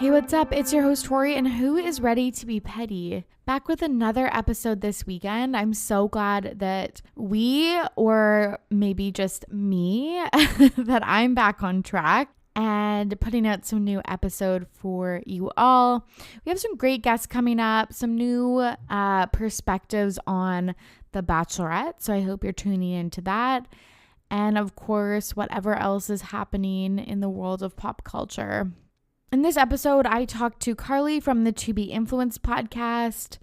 Hey, what's up? It's your host, Tori, and who is ready to be petty? Back with another episode this weekend. I'm so glad that we, or maybe just me, that I'm back on track and putting out some new episode for you all. We have some great guests coming up, some new perspectives on the Bachelorette, so I hope you're tuning into that. And of course, whatever else is happening in the world of pop culture. In this episode, I talked to Carly from the To Be Influenced podcast,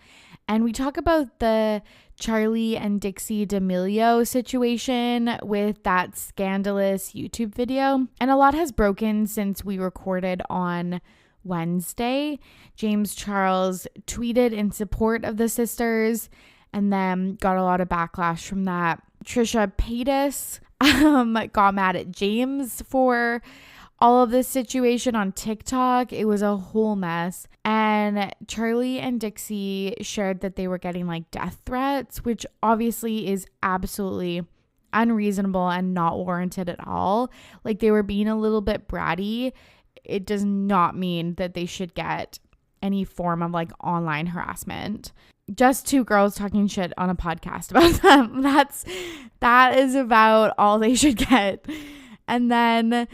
and we talk about the Charli and Dixie D'Amelio situation with that scandalous YouTube video. And a lot has broken since we recorded on Wednesday. James Charles tweeted in support of the sisters and then got a lot of backlash from that. Trisha Paytas got mad at James for all of this situation on TikTok. It was a whole mess. And Charli and Dixie shared that they were getting like death threats, which obviously is absolutely unreasonable and not warranted at all. Like, they were being a little bit bratty. It does not mean that they should get any form of like online harassment. Just two girls talking shit on a podcast about them. That is about all they should get. And then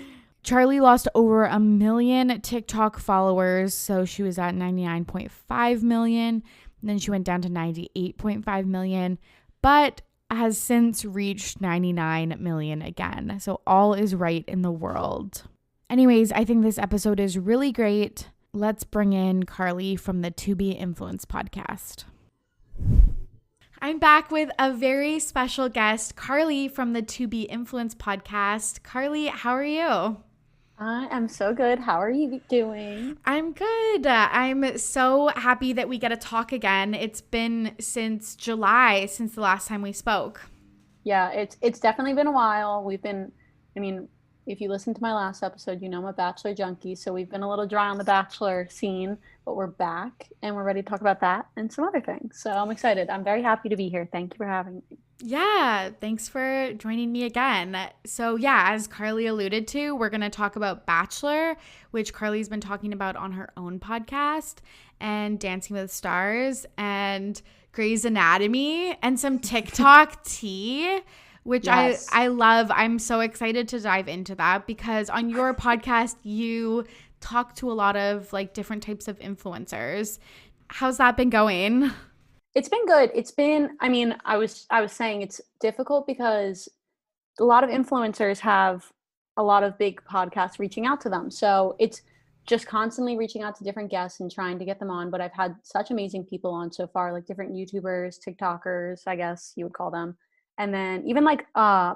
Charli lost over 1 million TikTok followers, so she was at 99.5 million, and then she went down to 98.5 million, but has since reached 99 million again. So all is right in the world. Anyways, I think this episode is really great. Let's bring in Carly from the To Be Influenced podcast. I'm back with a very special guest, Carly from the To Be Influenced podcast. Carly, how are you? I am so good. How are you doing? I'm good. I'm so happy that we get to talk again. It's been since July, since the last time we spoke. Yeah, it's definitely been a while. If you listen to my last episode, you know I'm a Bachelor junkie, so we've been a little dry on the Bachelor scene, but we're back and we're ready to talk about that and some other things. So I'm excited. I'm very happy to be here. Thank you for having me. Yeah, thanks for joining me again. So yeah, as Carly alluded to, we're going to talk about Bachelor, which Carly's been talking about on her own podcast, and Dancing with the Stars, and Grey's Anatomy, and some TikTok tea, which yes. I love. I'm so excited to dive into that because on your podcast, you talk to a lot of like different types of influencers. How's that been going? It's been good. I was saying it's difficult because a lot of influencers have a lot of big podcasts reaching out to them. So it's just constantly reaching out to different guests and trying to get them on. But I've had such amazing people on so far, like different YouTubers, TikTokers, I guess you would call them. And then even like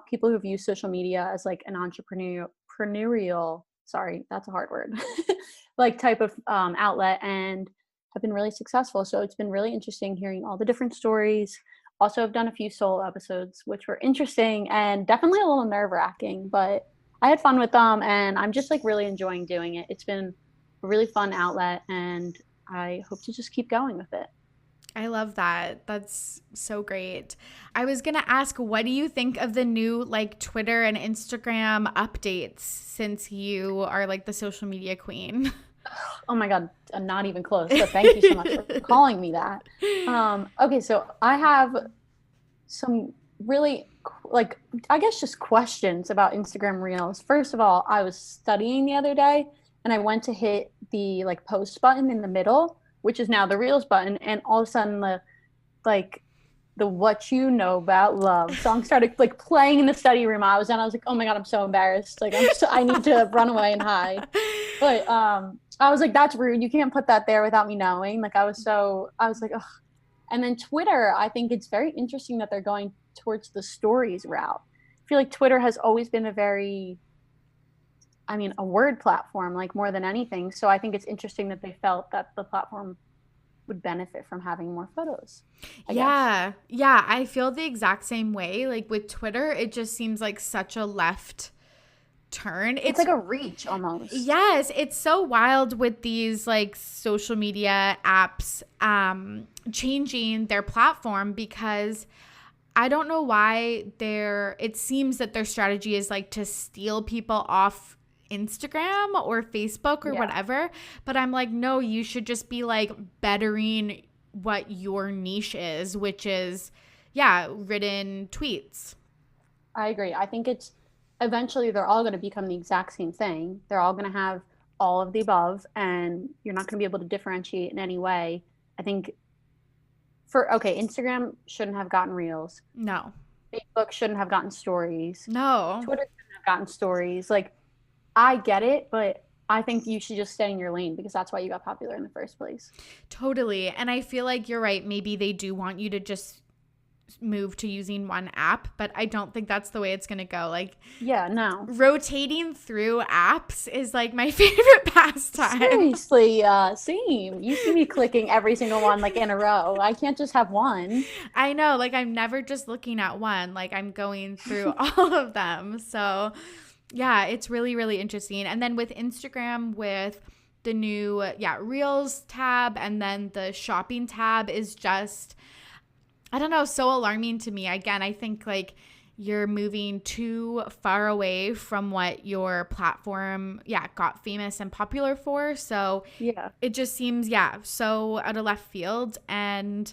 people who've used social media as like an entrepreneurial, sorry, that's a hard word, like type of outlet, and have been really successful. So it's been really interesting hearing all the different stories. Also, I've done a few solo episodes, which were interesting and definitely a little nerve-wracking, but I had fun with them and I'm just like really enjoying doing it. It's been a really fun outlet and I hope to just keep going with it. I love that. That's so great. I was going to ask, what do you think of the new like Twitter and Instagram updates since you are like the social media queen? Oh my God, I'm not even close. So thank you so much for calling me that. Okay, so I have some really like, I guess just questions about Instagram Reels. First of all, I was studying the other day and I went to hit the like post button in the middle, which is now the Reels button, and all of a sudden the What You Know About Love song started like playing in the study room I was in. I was like, oh my God, I'm so embarrassed. Like I need to run away and hide. But I was like, that's rude. You can't put that there without me knowing. Like I was like, ugh. And then Twitter, I think it's very interesting that they're going towards the stories route. I feel like Twitter has always been a word platform, like more than anything. So I think it's interesting that they felt that the platform would benefit from having more photos. Yeah. I feel the exact same way. Like with Twitter, it just seems like such a left turn. It's like a reach almost. Yes, it's so wild with these like social media apps changing their platform, because I don't know why it seems that their strategy is like to steal people off Instagram or Facebook or whatever. But I'm like, no, you should just be like bettering what your niche is, which is, written tweets. I agree. I think it's eventually they're all going to become the exact same thing. They're all going to have all of the above, and you're not going to be able to differentiate in any way. I think Instagram shouldn't have gotten reels. No. Facebook shouldn't have gotten stories. No. Twitter shouldn't have gotten stories. Like, I get it, but I think you should just stay in your lane because that's why you got popular in the first place. Totally. And I feel like you're right. Maybe they do want you to just move to using one app, but I don't think that's the way it's going to go. Like, no. Rotating through apps is like my favorite pastime. Seriously, same. You see me clicking every single one like in a row. I can't just have one. I know. Like, I'm never just looking at one. Like, I'm going through all of them. So, yeah, it's really, really interesting. And then with Instagram, with the new, Reels tab and then the shopping tab is just, I don't know, so alarming to me. Again, I think like you're moving too far away from what your platform, got famous and popular for. So it just seems, so out of left field. And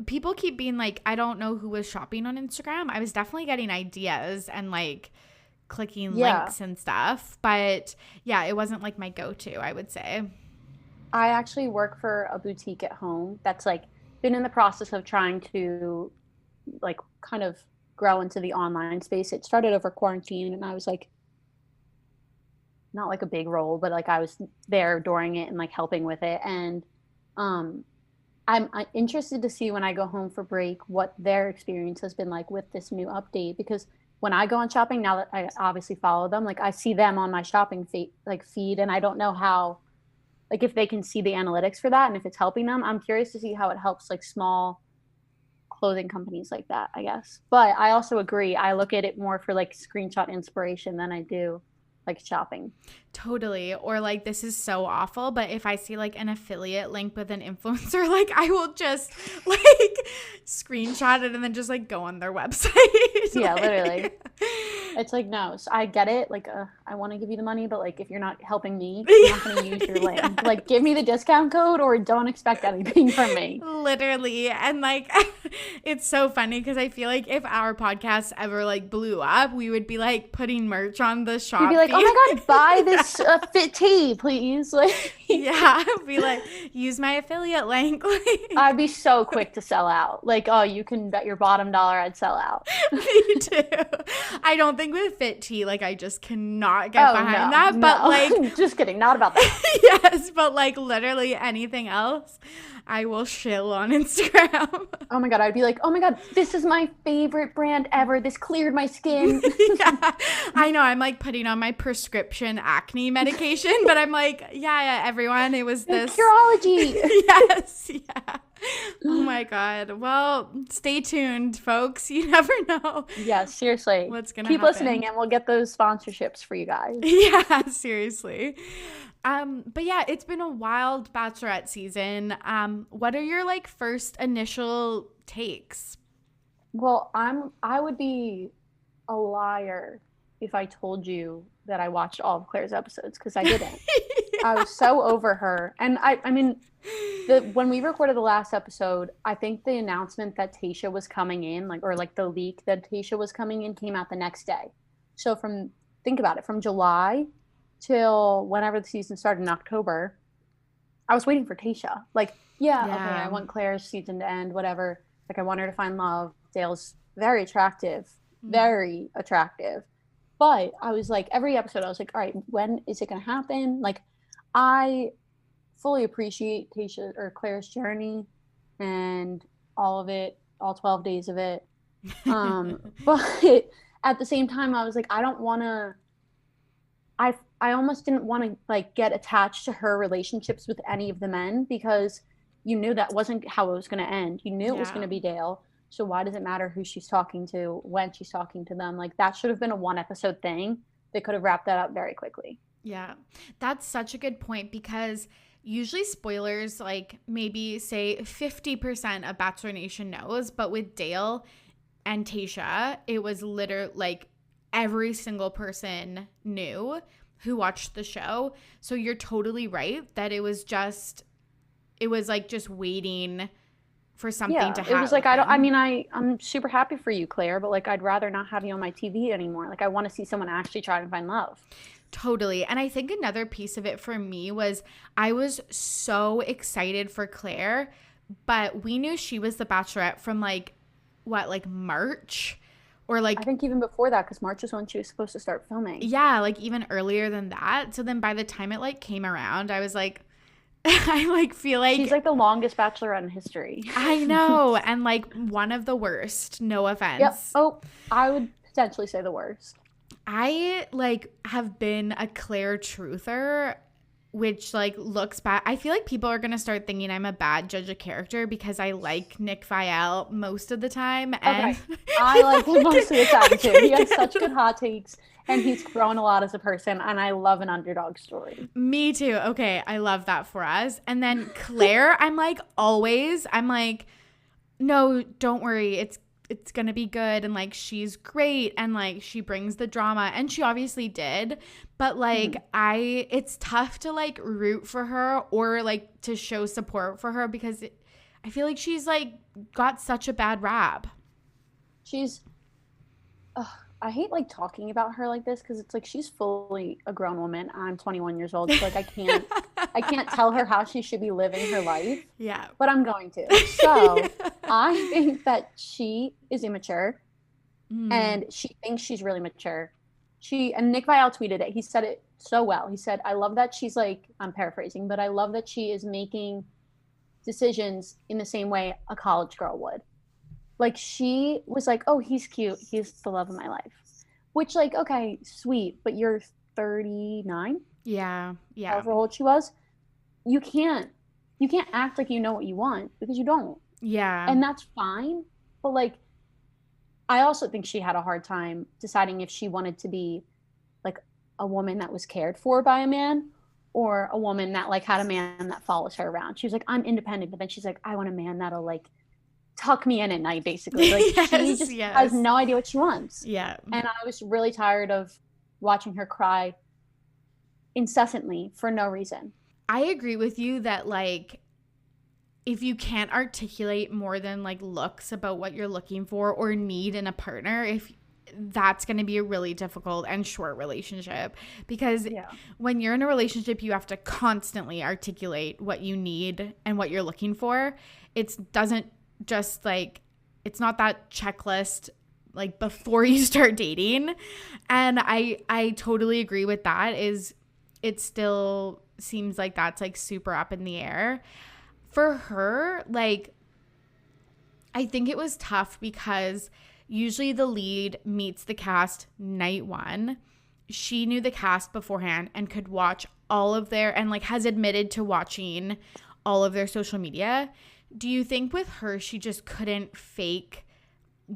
people keep being like, I don't know who was shopping on Instagram. I was definitely getting ideas and like clicking links and stuff. But it wasn't like my go-to, I would say. I actually work for a boutique at home that's like, been in the process of trying to like kind of grow into the online space. It started over quarantine and I was like, not like a big role, but like I was there during it and like helping with it. And I'm interested to see when I go home for break what their experience has been like with this new update, because when I go on shopping, now that I obviously follow them, like I see them on my shopping feed and I don't know how, like if they can see the analytics for that and if it's helping them. I'm curious to see how it helps like small clothing companies like that, I guess. But I also agree. I look at it more for like screenshot inspiration than I do like shopping. Totally. Or like, this is so awful, but if I see like an affiliate link with an influencer, like I will just like screenshot it and then just like go on their website. Yeah, literally. It's like, no, so I get it. Like, I want to give you the money, but like, if you're not helping me, I'm not going to use your link. Like, give me the discount code or don't expect anything from me. Literally. And like, it's so funny because I feel like if our podcast ever like blew up, we would be like putting merch on the shop. You'd be like, oh my God, buy this fit tee, please. Like, be like, use my affiliate link. I'd be so quick to sell out. Like, oh, you can bet your bottom dollar I'd sell out. Me too. I don't think with fit tea, like I just cannot get behind that. But like, just kidding, not about that. Yes, but like literally anything else, I will shill on Instagram. Oh my God, I'd be like, oh my God, this is my favorite brand ever. This cleared my skin. I know. I'm like putting on my prescription acne medication, but I'm like, everyone, it was this Curology. Yes, Oh my God. Well, stay tuned, folks. You never know. Yeah, seriously. What's gonna keep happen. Listening, and we'll get those sponsorships for you guys. Yeah, seriously. But yeah, it's been a wild Bachelorette season. What are your like first initial takes? Well, I would be a liar if I told you that I watched all of Clare's episodes, because I didn't. I was so over her. And I mean, when we recorded the last episode, I think the announcement that Tayshia was coming in, the leak that Tayshia was coming in came out the next day. So think about it, from July till whenever the season started in October, I was waiting for Tayshia. Like, okay, I want Clare's season to end, whatever. Like, I want her to find love. Dale's very attractive, very attractive. But I was like, every episode, I was like, all right, when is it going to happen? Like, I fully appreciate Tayshia or Clare's journey and all of it, all 12 days of it. But at the same time, I was like, I don't want to, I almost didn't want to like get attached to her relationships with any of the men, because you knew that wasn't how it was going to end. You knew it was going to be Dale. So why does it matter who she's talking to, when she's talking to them? Like, that should have been a one episode thing. They could have wrapped that up very quickly. Yeah, that's such a good point, because usually spoilers, like maybe say 50% of Bachelor Nation knows, but with Dale and Tayshia, it was literally like every single person knew who watched the show. So you're totally right that it was like just waiting for something to happen. It was like, I'm super happy for you, Clare, but like, I'd rather not have you on my TV anymore. Like, I want to see someone actually try and find love. Totally. And I think another piece of it for me was I was so excited for Clare, but we knew she was the Bachelorette from like March, or like I think even before that, because March was when she was supposed to start filming. Yeah, like even earlier than that. So then by the time it like came around, I was like, I like feel like she's like the longest Bachelorette in history. I know. And like one of the worst, no offense. Yep. Oh, I would potentially say the worst. I like have been a Clare truther, which like looks bad. I feel like people are going to start thinking I'm a bad judge of character because I like Nick Viall most of the time. And okay. I like him most of the time too. He has such good hot takes and he's grown a lot as a person, and I love an underdog story. Me too. Okay, I love that for us. And then Clare, I'm like, no, don't worry. It's going to be good. And like, she's great. And like, she brings the drama, and she obviously did. But like, it's tough to like root for her or like to show support for her because I feel like she's like got such a bad rap. I hate like talking about her like this because it's like she's fully a grown woman. I'm 21 years old, so like I can't tell her how she should be living her life. Yeah. But I'm going to. So I think that she is immature and she thinks she's really mature. And Nick Viall tweeted it. He said it so well. He said, I love that she's like, I'm paraphrasing, but I love that she is making decisions in the same way a college girl would. Like, she was like, oh, he's cute. He's the love of my life. Which, like, okay, sweet. But you're 39? Yeah. However old she was. You can't act like you know what you want because you don't. Yeah. And that's fine. But, like, I also think she had a hard time deciding if she wanted to be, like, a woman that was cared for by a man or a woman that, like, had a man that follows her around. She was like, I'm independent. But then she's like, I want a man that'll, like, tuck me in at night, basically. Like, she just has no idea what she wants. Yeah. And I was really tired of watching her cry incessantly for no reason. I agree with you that, like, if you can't articulate more than, like, looks about what you're looking for or need in a partner, that's going to be a really difficult and short relationship because when you're in a relationship, you have to constantly articulate what you need and what you're looking for. It doesn't just like, it's not that checklist like before you start dating. And I totally agree with that. It still seems like that's like super up in the air for her. Like, I think it was tough because usually the lead meets the cast night one. She knew the cast beforehand and could watch all of their, and like has admitted to watching all of their social media. Do you think with her, she just couldn't fake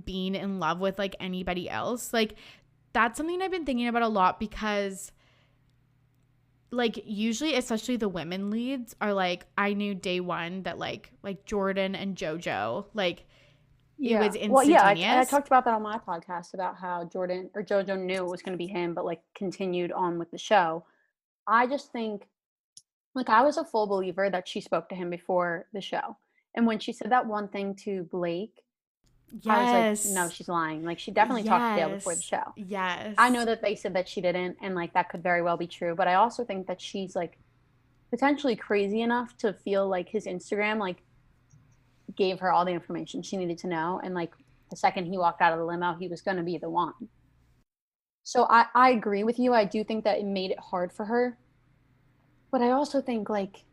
being in love with like anybody else? Like, that's something I've been thinking about a lot because like usually, especially the women leads are like, I knew day one that like Jordan and JoJo, like it was instantaneous. Well, yeah, I talked about that on my podcast about how Jordan or JoJo knew it was going to be him, but like continued on with the show. I just think, like, I was a full believer that she spoke to him before the show. And when she said that one thing to Blake, I was like, no, she's lying. Like, she definitely talked to Dale before the show. Yes. I know that they said that she didn't, and like that could very well be true. But I also think that she's like potentially crazy enough to feel like his Instagram like gave her all the information she needed to know. And like the second he walked out of the limo, he was going to be the one. So I agree with you. I do think that it made it hard for her. But I also think like,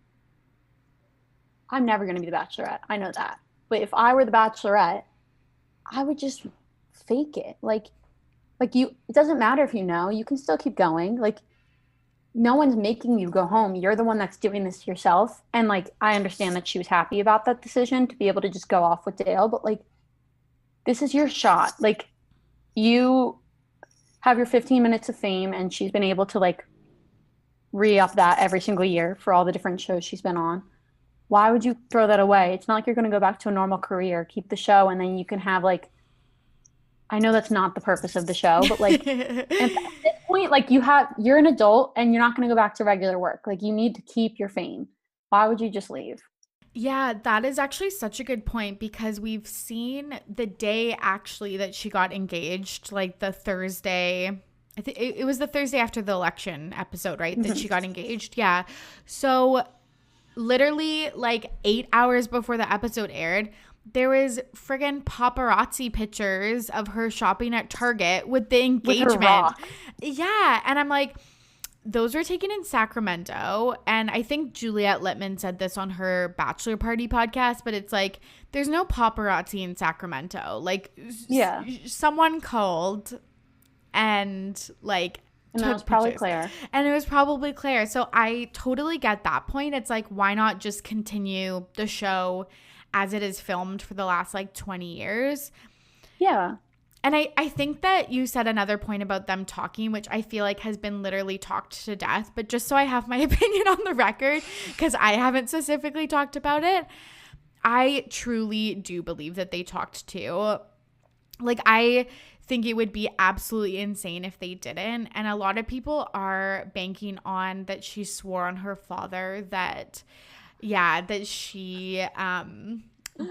I'm never going to be the Bachelorette. I know that. But if I were the Bachelorette, I would just fake it. Like you, it doesn't matter if you know, you can still keep going. Like, no one's making you go home. You're the one that's doing this to yourself. And like, I understand that she was happy about that decision to be able to just go off with Dale, but like, this is your shot. Like, you have your 15 minutes of fame, and she's been able to like re-up that every single year for all the different shows she's been on. Why would you throw that away? It's not like you're going to go back to a normal career, keep the show, and then you can have like I know that's not the purpose of the show, but like at this point, like you're an adult and you're not going to go back to regular work. Like you need to keep your fame. Why would you just leave? Yeah, that is actually such a good point because we've seen the day actually that she got engaged, like the Thursday. I think it was the Thursday after the election episode, right? That she got engaged. Yeah. So literally like 8 hours before the episode aired, there was friggin' paparazzi pictures of her shopping at Target with the engagement. With her rock. Yeah. And I'm like, those were taken in Sacramento. And I think Juliette Littman said this on her Bachelor Party podcast, but it's like, there's no paparazzi in Sacramento. Like, Yeah. Someone called and like, And that was probably Clare. And it was probably Clare. So I totally get that point. It's like, why not just continue the show as it is filmed for the last like 20 years? Yeah. And I think that you said another point about them talking, which I feel like has been literally talked to death. But just so I have my opinion on the record, because I haven't specifically talked about it, I truly do believe that they talked too. Like, I think it would be absolutely insane if they didn't. And a lot of people are banking on that she swore on her father that, yeah, that she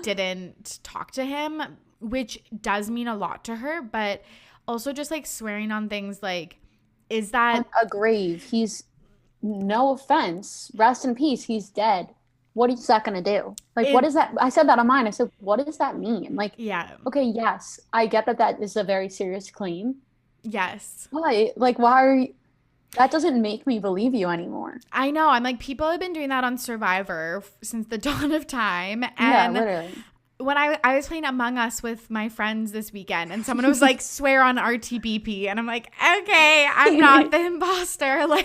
didn't talk to him, which does mean a lot to her, but also just like swearing on things like, is that on a grave? He's, no offense, rest in peace, he's dead. What is that going to do? Like, what is that? I said that on mine. I said, what does that mean? Like, yeah, okay, yes, I get that that is a very serious claim. Yes. Why? Like, why are you? That doesn't make me believe you anymore. I know. I'm like, people have been doing that on Survivor since the dawn of time. And yeah, literally. When I was playing Among Us with my friends this weekend and someone was like, swear on RTBP. And I'm like, okay, I'm not the imposter. Like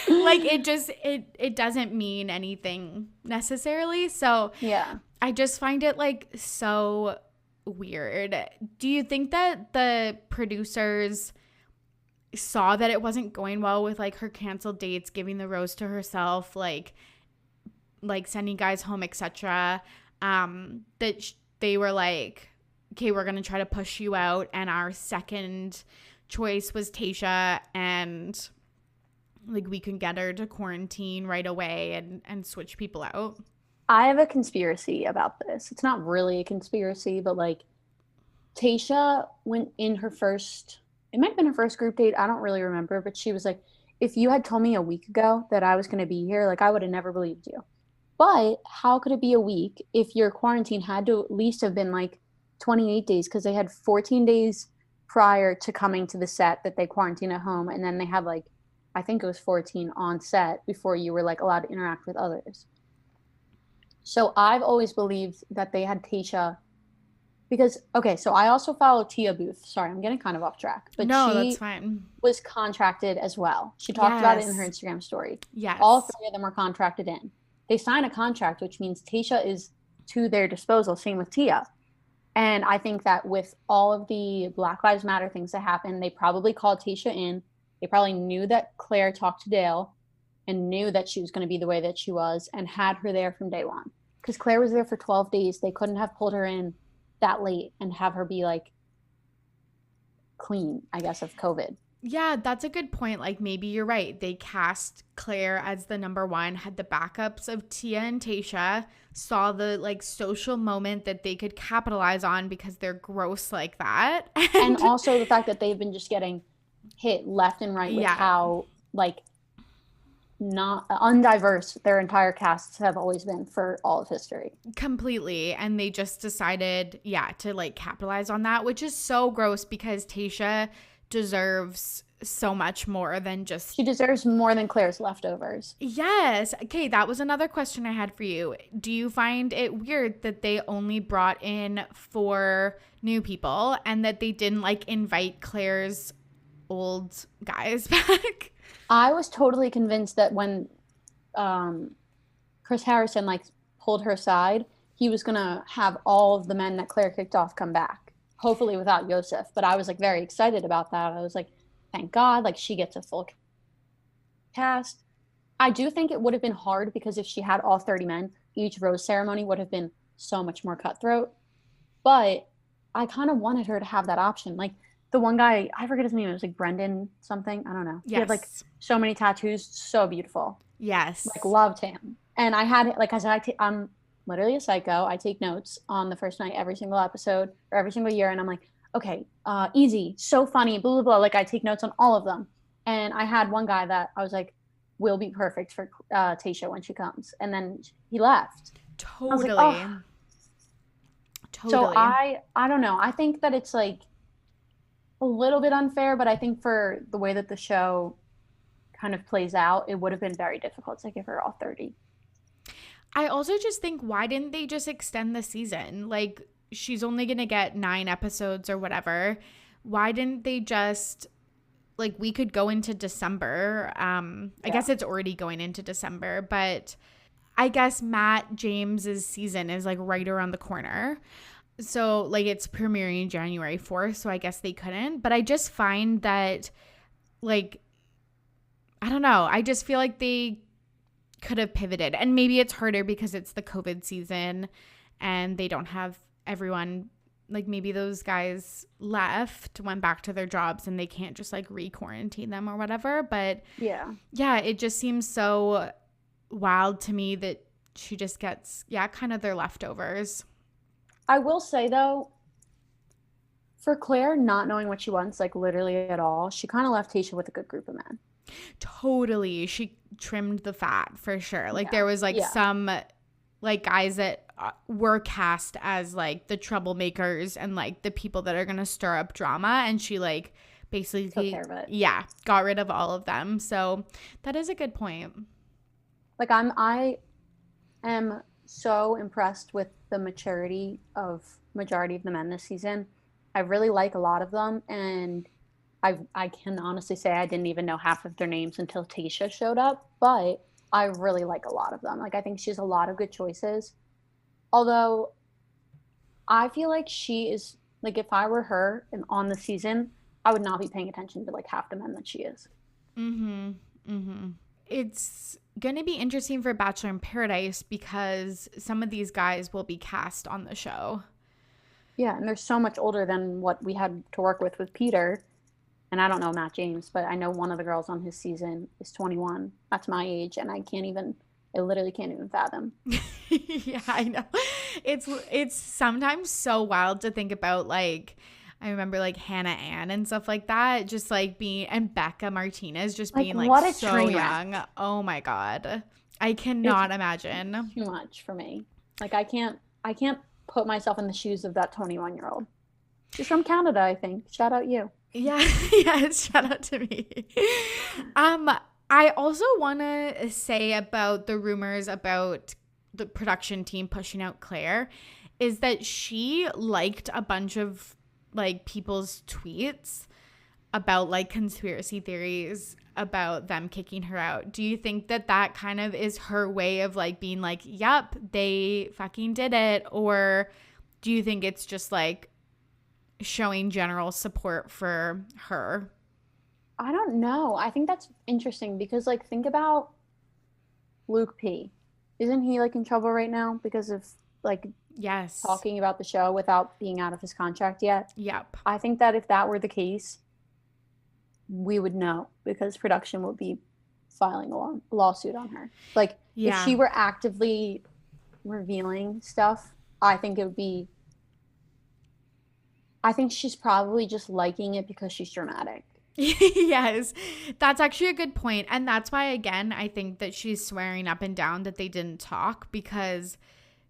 it doesn't mean anything necessarily. So yeah, I just find it like so weird. Do you think that the producers saw that it wasn't going well with like her canceled dates, giving the rose to herself, like sending guys home, etc., that they were like, okay, we're gonna try to push you out, and our second choice was Tayshia, and like we can get her to quarantine right away and switch people out? I have a conspiracy about this. It's not really a conspiracy, but like Tayshia went in her first, it might have been her first group date, I don't really remember, but she was like, if you had told me a week ago that I was going to be here, like I would have never believed you. But how could it be a week if your quarantine had to at least have been like 28 days? Because they had 14 days prior to coming to the set that they quarantined at home. And then they had like, I think it was 14 on set before you were like allowed to interact with others. So I've always believed that they had Tayshia because, okay, so I also follow Tia Booth. Sorry, I'm getting kind of off track. But no, she that's fine. was contracted as well. She talked about it in her Instagram story. Yes. All three of them were contracted in. They sign a contract, which means Tayshia is to their disposal. Same with Tia. And I think that with all of the Black Lives Matter things that happened, they probably called Tayshia in. They probably knew that Clare talked to Dale and knew that she was going to be the way that she was and had her there from day one. Because Clare was there for 12 days. They couldn't have pulled her in that late and have her be like clean, I guess, of COVID. Yeah, that's a good point. Like, maybe you're right. They cast Clare as the number one, had the backups of Tia and Tayshia, saw the like social moment that they could capitalize on because they're gross like that. And also the fact that they've been just getting hit left and right with how like not undiverse their entire casts have always been for all of history. Completely. And they just decided, to like capitalize on that, which is so gross because Tayshia deserves so much more than just... She deserves more than Clare's leftovers. Yes. Okay, that was another question I had for you. Do you find it weird that they only brought in 4 new people and that they didn't like invite Clare's old guys back? I was totally convinced that when Chris Harrison like pulled her aside, he was gonna have all of the men that Clare kicked off come back, hopefully without Yosef. But I was like very excited about that. I was like, thank God, like she gets a full cast. I do think it would have been hard because if she had all 30 men, each rose ceremony would have been so much more cutthroat. But I kind of wanted her to have that option. Like the one guy, I forget his name. It was like Brendan something. I don't know. He had like Yes. so many tattoos, so beautiful. Yes. Like loved him. And I had, like I said, I'm literally a psycho. I take notes on the first night every single episode or every single year, and I'm like, okay, easy, so funny, blah blah blah. Like I take notes on all of them. And I had one guy that I was like, will be perfect for Tayshia when she comes, and then he left. I was Totally. like, oh. Totally. So I don't know. I think that it's like a little bit unfair, but I think for the way that the show kind of plays out, it would have been very difficult to give her all 30. I also just think, why didn't they just extend the season? Like, she's only going to get 9 episodes or whatever. Why didn't they just, like, we could go into December. I guess it's already going into December, but I guess Matt James's season is like right around the corner. So like it's premiering January 4th. So I guess they couldn't, but I just find that like, I don't know. I just feel like they could have pivoted, and maybe it's harder because it's the COVID season and they don't have everyone, like maybe those guys went back to their jobs and they can't just like re-quarantine them or whatever. But yeah, it just seems so wild to me that she just gets, kind of their leftovers. I will say though, for Clare not knowing what she wants, like literally at all, she kind of left Tayshia with a good group of men. Totally. She trimmed the fat for sure. Like there was like some like guys that were cast as like the troublemakers and like the people that are going to stir up drama, and she like basically took care of it. Yeah, got rid of all of them. So that is a good point. Like I am so impressed with the maturity of majority of the men this season. I really like a lot of them, and I can honestly say I didn't even know half of their names until Tayshia showed up, but I really like a lot of them. Like I think she has a lot of good choices. Although I feel like she is, like if I were her and on the season, I would not be paying attention to like half the men that she is. It's going to be interesting for Bachelor in Paradise because some of these guys will be cast on the show. Yeah, and they're so much older than what we had to work with Peter. And I don't know Matt James, but I know one of the girls on his season is 21. That's my age, and I literally can't even fathom. Yeah, I know. It's sometimes so wild to think about, like, I remember like Hannah Ann and stuff like that, just like being, and Becca Martinez just being like what a so young. Oh my God. I cannot imagine. Too much for me. Like I can't put myself in the shoes of that 21-year-old. She's from Canada, I think. Shout out you. Yeah, yes, shout out to me. I also want to say about the rumors about the production team pushing out Clare is that she liked a bunch of like people's tweets about like conspiracy theories about them kicking her out. Do you think that kind of is her way of like being like, yep, they fucking did it? Or do you think it's just like showing general support for her? I don't know. I think that's interesting because like think about Luke P. Isn't he like in trouble right now because of like talking about the show without being out of his contract yet? Yep. I think that if that were the case, we would know because production would be filing a lawsuit on her. Like if she were actively revealing stuff, I think she's probably just liking it because she's dramatic. Yes, that's actually a good point. And that's why, again, I think that she's swearing up and down that they didn't talk because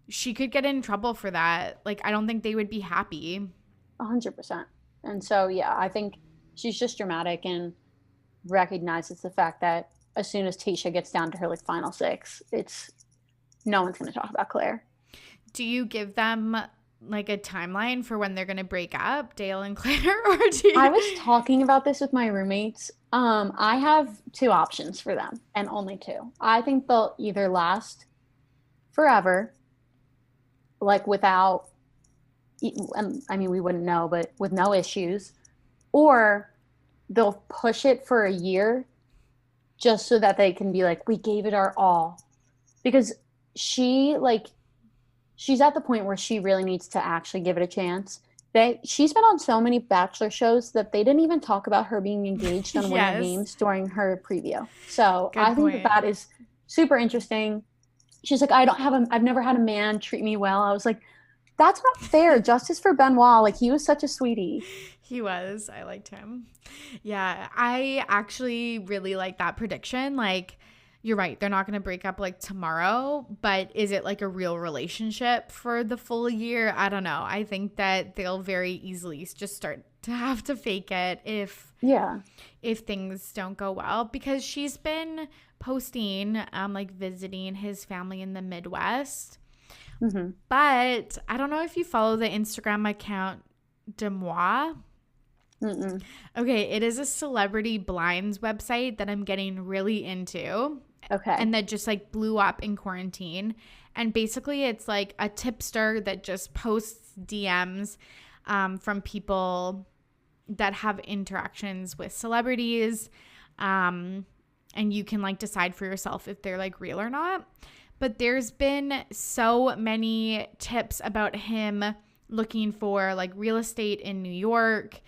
she could get in trouble for that. Like, I don't think they would be happy. 100%. And so, yeah, I think she's just dramatic and recognizes the fact that as soon as Tayshia gets down to her like final 6, no one's going to talk about Clare. Do you give them like a timeline for when they're going to break up, Dale and Clare? Or do you... I was talking about this with my roommates. I have 2 options for them and only 2. I think they'll either last forever, like without, I mean, we wouldn't know, but with no issues, or they'll push it for a year just so that they can be like, we gave it our all. Because she's at the point where she really needs to actually give it a chance. She's been on so many Bachelor shows that they didn't even talk about her being engaged on Winter Yes. Games during her preview. So Good I think point. that is super interesting. She's like, I've never had a man treat me well. I was like, that's not fair. Justice for Benoit. Like, he was such a sweetie. He was. I liked him. Yeah, I actually really like that prediction. Like, you're right. They're not going to break up like tomorrow, but is it like a real relationship for the full year? I don't know. I think that they'll very easily just start to have to fake it if things don't go well, because she's been posting like visiting his family in the Midwest. Mm-hmm. But I don't know if you follow the Instagram account Demois. Mm-mm. Okay, it is a celebrity blinds website that I'm getting really into. Okay. And that just like blew up in quarantine. And basically it's like a tipster that just posts DMs from people that have interactions with celebrities. And you can like decide for yourself if they're like real or not. But there's been so many tips about him looking for like real estate in New York,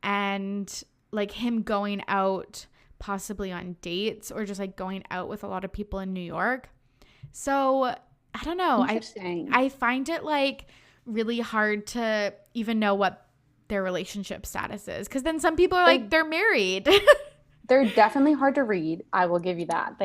and like him going out possibly on dates, or just like going out with a lot of people in New York. So I don't know. I find it like really hard to even know what their relationship status is, because then some people are like, they're married. They're definitely hard to read. I will give you that.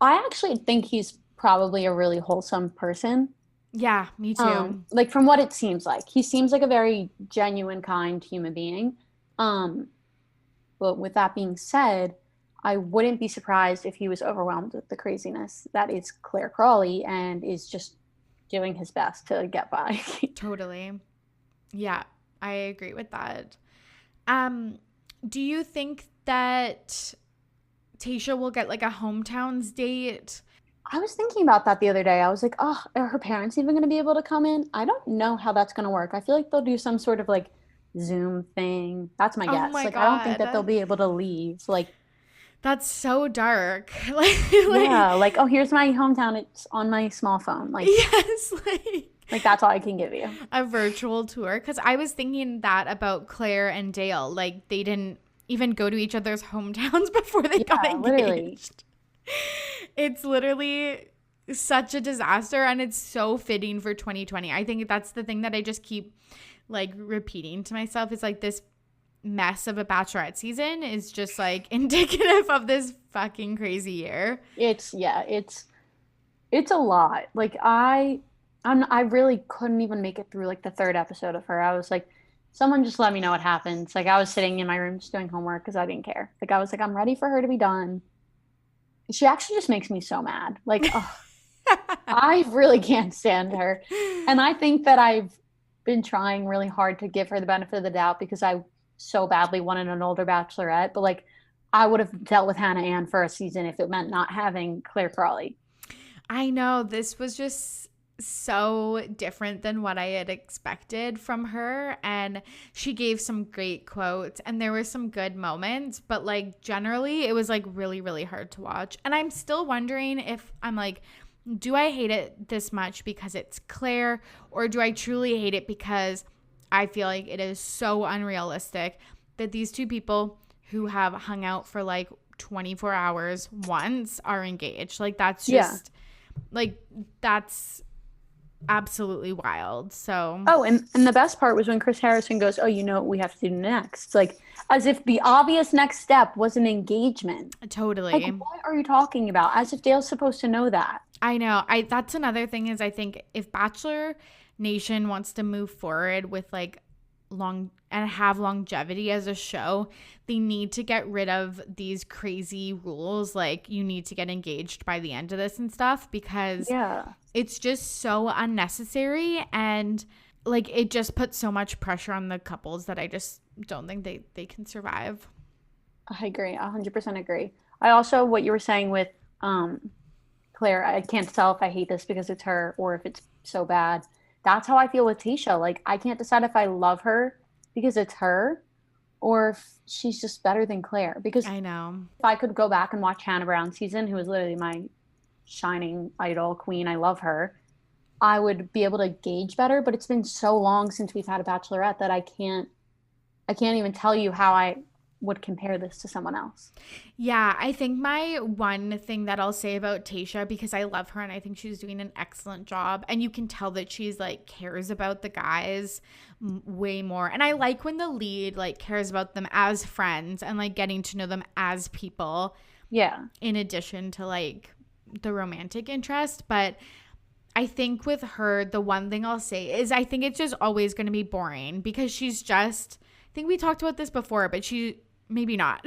I actually think he's probably a really wholesome person. Yeah, me too. Like, from what it seems like. He seems like a very genuine, kind human being. But with that being said, I wouldn't be surprised if he was overwhelmed with the craziness that is Clare Crawley and is just doing his best to get by. Totally. Yeah, I agree with that. Do you think that Tayshia will get like a hometowns date? I was thinking about that the other day. I was like, oh, are her parents even going to be able to come in? I don't know how that's going to work. I feel like they'll do some sort of like Zoom thing. That's my guess. My like, God. I don't think that they'll be able to leave. Like, that's so dark. yeah, like, oh, here's my hometown. It's on my small phone. Like, yes, like that's all I can give you. A virtual tour. Because I was thinking that about Clare and Dale. Like, they didn't even go to each other's hometowns before they got engaged. Literally. It's literally such a disaster, and it's so fitting for 2020. I think that's the thing that I just keep like repeating to myself, is like this mess of a Bachelorette season is just like indicative of this fucking crazy year. It's a lot. Like, I really couldn't even make it through like the third episode of her. I was like, someone just let me know what happens. Like, I was sitting in my room just doing homework because I didn't care. Like, I was like, I'm ready for her to be done. She actually just makes me so mad. Like, oh, I really can't stand her. And I think that I've been trying really hard to give her the benefit of the doubt because I so badly wanted an older Bachelorette. But like, I would have dealt with Hannah Ann for a season if it meant not having Clare Crawley. I know, this was just so different than what I had expected from her, and she gave some great quotes and there were some good moments, but like generally it was like really, really hard to watch. And I'm still wondering if I'm like, do I hate it this much because it's Clare, or do I truly hate it because I feel like it is so unrealistic that these two people who have hung out for like 24 hours once are engaged? Like, that's just like, that's absolutely wild. So and the best part was when Chris Harrison goes, oh, you know what we have to do next, like as if the obvious next step was an engagement. Totally. Like, what are you talking about? As if Dale's supposed to know that. I know. That's another thing, is I think if Bachelor Nation wants to move forward with like have longevity as a show, they need to get rid of these crazy rules, like you need to get engaged by the end of this and stuff, because it's just so unnecessary, and like it just puts so much pressure on the couples that I just don't think they can survive. I agree. 100% agree. I also, what you were saying with Clare, I can't tell if I hate this because it's her or if it's so bad. That's how I feel with Tayshia. Like, I can't decide if I love her because it's her or if she's just better than Clare. Because I know, if I could go back and watch Hannah Brown's season, who is literally my shining idol queen, I love her. I would be able to gauge better, but it's been so long since we've had a Bachelorette that I can't even tell you how I would compare this to someone else. Yeah, I think my one thing that I'll say about Tayshia, because I love her and I think she's doing an excellent job, and you can tell that she's like cares about the guys way more. And I like when the lead like cares about them as friends and like getting to know them as people. Yeah. In addition to like the romantic interest. But I think with her, the one thing I'll say is I think it's just always going to be boring because she's just, I think we talked about this before, but maybe not.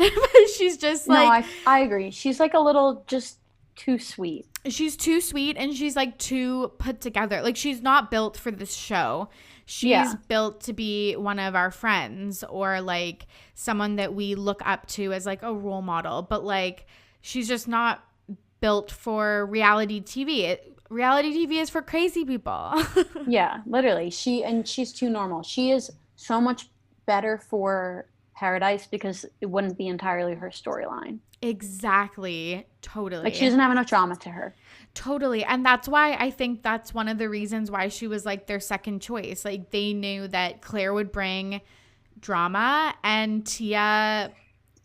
She's just like. No, I agree. She's like a little just too sweet. She's too sweet and she's like too put together. Like she's not built for this show. She's built to be one of our friends or like someone that we look up to as like a role model. But like she's just not built for reality TV. Reality TV is for crazy people. Yeah, literally. She's too normal. She is so much better for Paradise because it wouldn't be entirely her storyline. Exactly. Totally. Like she doesn't have enough drama to her. Totally. And that's why I think that's one of the reasons why she was like their second choice. Like they knew that Clare would bring drama and Tia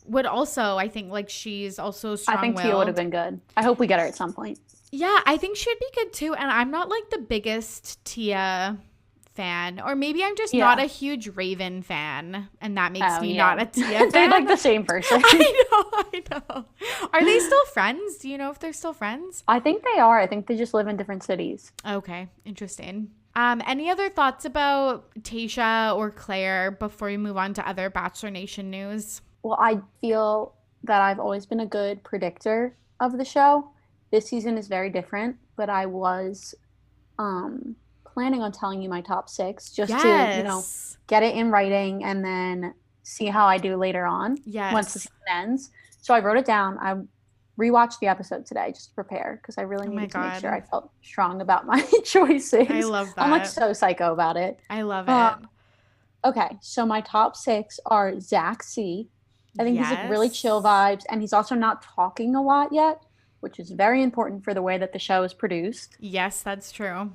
would also, I think like she's also strong-willed. I think Tia would have been good. I hope we get her at some point. Yeah, I think she'd be good too. And I'm not like the biggest Tia fan, or maybe I'm just not a huge Raven fan, and that makes me not a Tia fan. They're like the same person. I know. Are they still friends? Do you know if they're still friends? I think they are. I think they just live in different cities. Okay, interesting. Any other thoughts about Tayshia or Clare before we move on to other Bachelor Nation news? Well, I feel that I've always been a good predictor of the show. This season is very different, but I was planning on telling you my top 6 just to, get it in writing and then see how I do later on once the season ends. So I wrote it down. I rewatched the episode today just to prepare because I really needed to make sure I felt strong about my choices. I love that. I'm like so psycho about it. I love it. Okay, so my top 6 are Zach C. I think he's like really chill vibes, and he's also not talking a lot yet, which is very important for the way that the show is produced. Yes, that's true.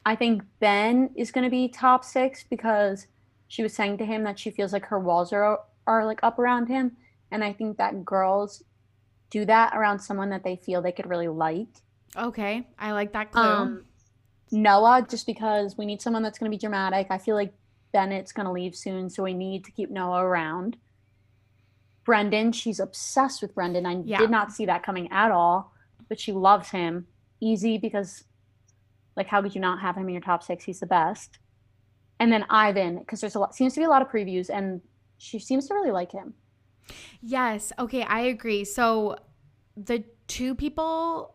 I think Ben is going to be top 6 because she was saying to him that she feels like her walls are like up around him. And I think that girls do that around someone that they feel they could really like. Okay. I like that clue. Noah, just because we need someone that's going to be dramatic. I feel like Bennett's going to leave soon, so we need to keep Noah around. Brendan, she's obsessed with Brendan. I did not see that coming at all, but she loves him. Easy because, like, how could you not have him in your top 6? He's the best. And then Ivan, because seems to be a lot of previews, and she seems to really like him. Yes. Okay, I agree. So the 2 people,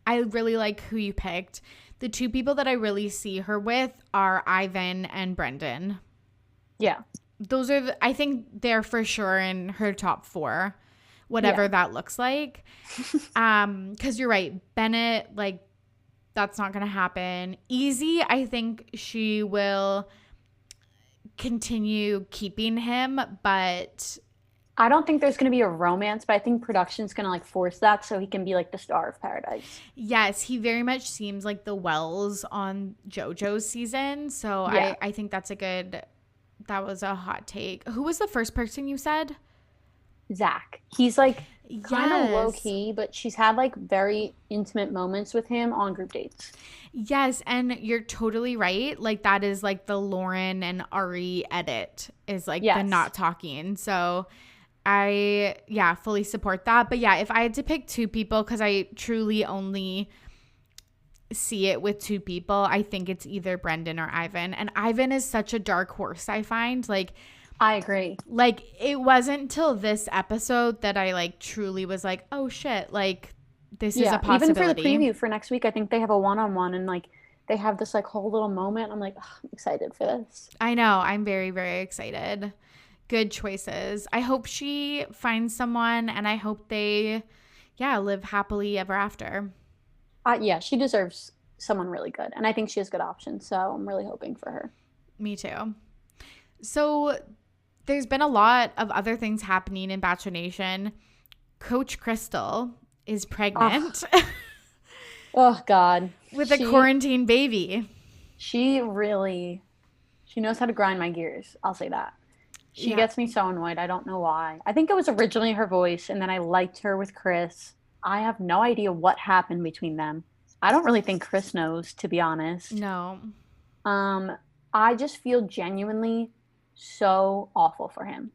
I really like who you picked. The 2 people that I really see her with are Ivan and Brendan. Yeah. Those are, I think they're for sure in her top 4, whatever that looks like. Because you're right, Bennett, like, that's not going to happen. Easy, I think she will continue keeping him, but I don't think there's going to be a romance, but I think production's going to like force that so he can be like the star of Paradise. Yes, he very much seems like the Wells on JoJo's season. So I think that's that was a hot take. Who was the first person you said? Zach. He's like kind of low key, but she's had like very intimate moments with him on group dates. Yes, and you're totally right. Like that is like the Lauren and Ari edit is like the not talking. So I fully support that. But yeah, if I had to pick 2 people, because I truly only see it with 2 people, I think it's either Brendan or Ivan. And Ivan is such a dark horse, I find. Like, I agree. Like, it wasn't until this episode that I like truly was like, oh shit, like this is a possibility. Even for the preview for next week, I think they have a one-on-one and like they have this like whole little moment. I'm like, I'm excited for this. I know. I'm very, very excited. Good choices. I hope she finds someone, and I hope they, live happily ever after. She deserves someone really good, and I think she has good options, so I'm really hoping for her. Me too. So there's been a lot of other things happening in Bachelor Nation. Coach Krystal is pregnant. Oh God. with a quarantine baby. She knows how to grind my gears. I'll say that. She gets me so annoyed. I don't know why. I think it was originally her voice, and then I liked her with Chris. I have no idea what happened between them. I don't really think Chris knows, to be honest. No. I just feel genuinely so awful for him.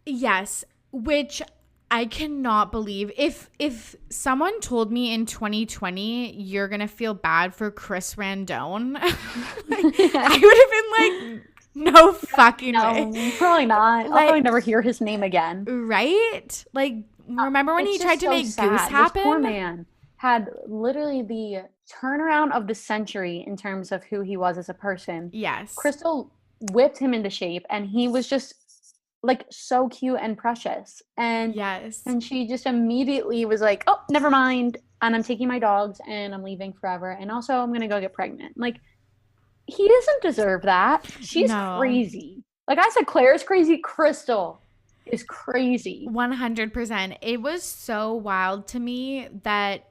Yes, which I cannot believe. If someone told me in 2020 you're gonna feel bad for Chris Randone, I would have been like, no fucking way. Probably not. I'll probably never hear his name again. Right? Like, remember when he tried to make Goose happen? This poor man had literally the turnaround of the century in terms of who he was as a person. Yes. Krystal whipped him into shape, and he was just like so cute and precious. And yes. And she just immediately was like, oh, never mind. And I'm taking my dogs and I'm leaving forever. And also I'm going to go get pregnant. Like, he doesn't deserve that. She's crazy. Like I said, Claire's crazy. Krystal is crazy. 100%. It was so wild to me that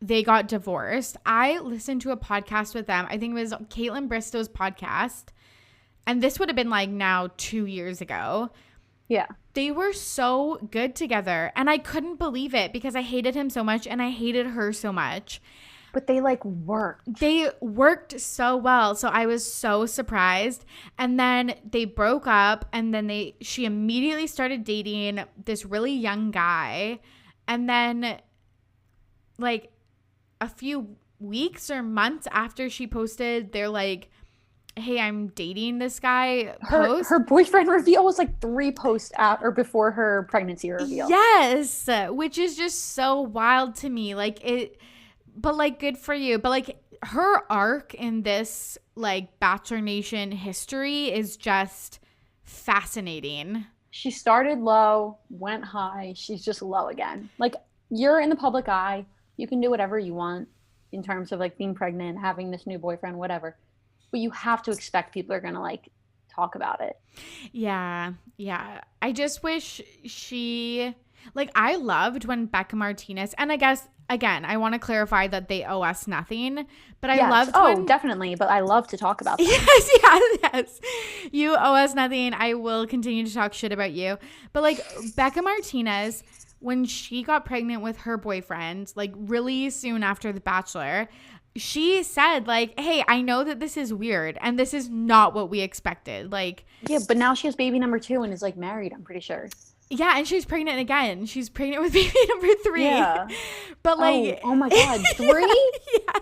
they got divorced. I listened to a podcast with them. I think it was Kaitlyn Bristow's podcast. And this would have been like now 2 years ago. Yeah. They were so good together. And I couldn't believe it because I hated him so much and I hated her so much. But they like worked. They worked so well. So I was so surprised. And then they broke up and then she immediately started dating this really young guy. And then like a few weeks or months after she posted, they're like, hey, I'm dating this guy. Her boyfriend reveal was like 3 posts or before her pregnancy reveal. Yes, which is just so wild to me. Like but like good for you. But like her arc in this like Bachelor Nation history is just fascinating. She started low, went high. She's just low again. Like, you're in the public eye. You can do whatever you want in terms of like being pregnant, having this new boyfriend, whatever. But you have to expect people are going to like talk about it. Yeah. Yeah. I just wish I loved when Becca Martinez, and I guess, again, I want to clarify that they owe us nothing, but I loved definitely. But I love to talk about them. Yes. You owe us nothing. I will continue to talk shit about you. But like Becca Martinez, when she got pregnant with her boyfriend, like really soon after The Bachelor, she said like, hey, I know that this is weird and this is not what we expected. Like, yeah, but now she has baby number 2 and is like married, I'm pretty sure. Yeah, and she's pregnant again. She's pregnant with baby number 3. Yeah. But like, oh my God, 3? Yes.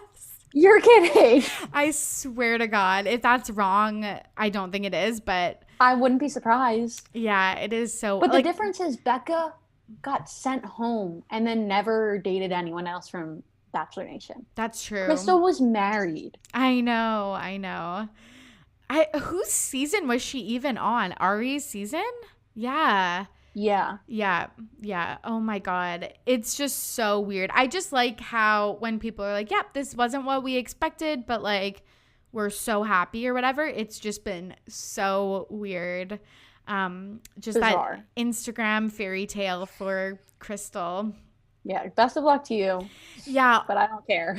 You're kidding. I swear to God, if that's wrong, I don't think it is, but I wouldn't be surprised. Yeah, it is so. But the difference is Becca got sent home and then never dated anyone else from Bachelor Nation. That's true. Krystal was married. I know. Whose season was she even on? Ari's season? Yeah. Oh my God. It's just so weird. I just like how when people are like, yep, this wasn't what we expected, but like we're so happy or whatever. It's just been so weird. Just bizarre. That Instagram fairy tale for Krystal. Yeah, best of luck to you. Yeah. But I don't care.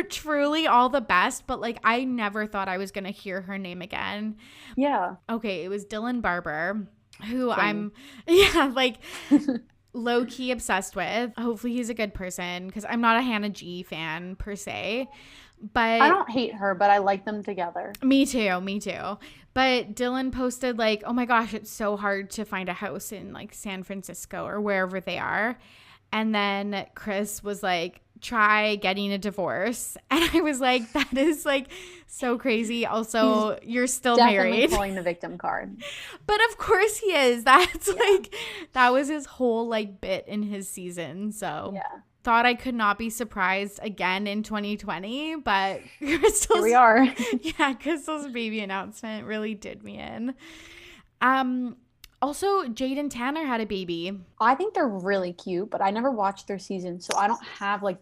Truly all the best, but like I never thought I was going to hear her name again. Yeah. Okay, it was Dylan Barber, who I'm low-key obsessed with. Hopefully he's a good person because I'm not a Hannah G fan per se. But I don't hate her, but I like them together. Me too. But Dylan posted like, oh my gosh, it's so hard to find a house in like San Francisco or wherever they are. And then Chris was like, try getting a divorce. And I was like, that is like so crazy. Also, you're still married. Pulling the victim card. But of course he is. That's like, that was his whole like bit in his season. So thought I could not be surprised again in 2020. But Krystal's, here we are. Krystal's baby announcement really did me in. Also, Jade and Tanner had a baby. I think they're really cute, but I never watched their season, so I don't have like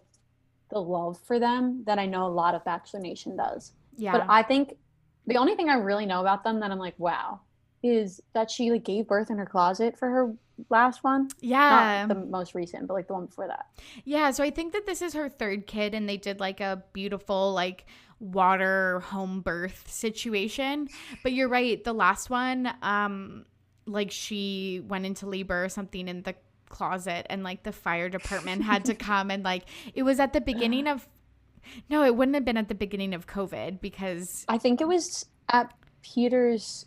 the love for them that I know a lot of Bachelor Nation does. Yeah. But I think the only thing I really know about them that I'm like, wow, is that she like gave birth in her closet for her last one. Yeah. Not the most recent, but like the one before that. Yeah, so I think that this is her third kid, and they did like a beautiful like water home birth situation. But you're right, the last one, like she went into labor or something in the closet, and like the fire department had to come, and like it was at the beginning of no, it wouldn't have been at the beginning of COVID because I think it was at Peter's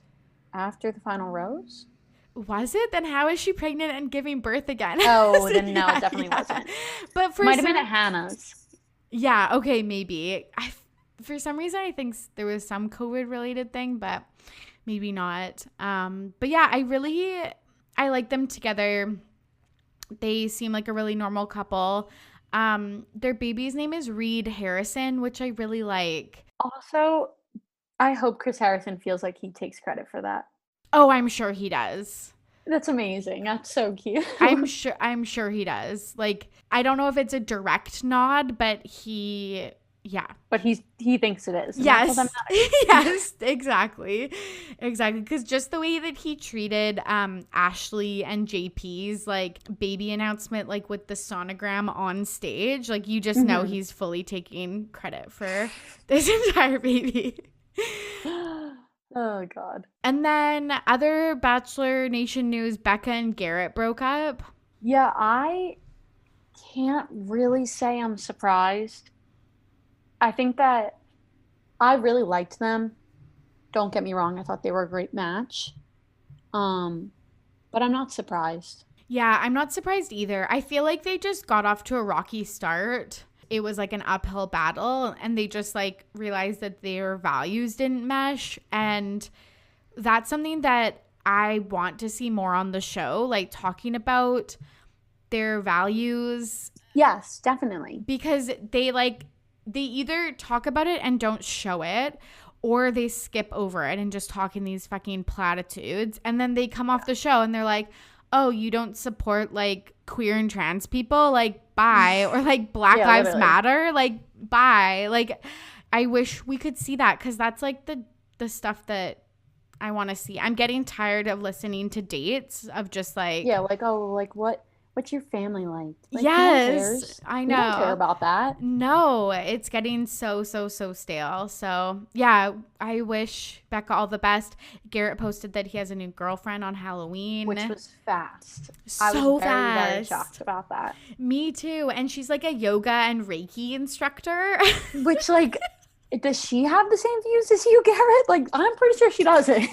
after the final rose. was it? Then how is she pregnant and giving birth again? Oh, then no, it definitely wasn't. But Might have been at Hannah's. Yeah, okay, maybe. For some reason, I think there was some COVID related thing, but maybe not. But yeah, I like them together. They seem like a really normal couple. Their baby's name is Reed Harrison, which I really like. Also, I hope Chris Harrison feels like he takes credit for that. Oh, I'm sure he does. That's amazing. That's so cute. I'm sure he does. Like, I don't know if it's a direct nod, but yeah. But he thinks it is. Yes. Yes, exactly. Exactly. Because just the way that he treated Ashley and JP's like baby announcement, like with the sonogram on stage, like you just know he's fully taking credit for this entire baby. Oh, God. And then other Bachelor Nation news, Becca and Garrett broke up. Yeah, I can't really say I'm surprised. I think that I really liked them. Don't get me wrong. I thought they were a great match. But I'm not surprised. Yeah, I'm not surprised either. I feel like they just got off to a rocky start. It was like an uphill battle, and they just like realized that their values didn't mesh. And that's something that I want to see more on the show, like talking about their values. Yes, definitely. Because they either talk about it and don't show it, or they skip over it and just talk in these fucking platitudes. And then they come off the show and they're like, oh, you don't support like queer and trans people? Like, bye. Or like Black Lives literally. Matter? Like, bye. Like, I wish we could see that, because that's like the stuff that I want to see. I'm getting tired of listening to dates of just like, Yeah, like, oh, like what's your family like? Like, yes, I know. We don't care about that. No, it's getting so stale. So yeah, I wish Becca all the best. Garrett posted that he has a new girlfriend on Halloween, Which was fast. So I was fast. very shocked about that. Me too. And she's like a yoga and Reiki instructor. Which, like, does she have the same views as you, Garrett? Like, I'm pretty sure she doesn't.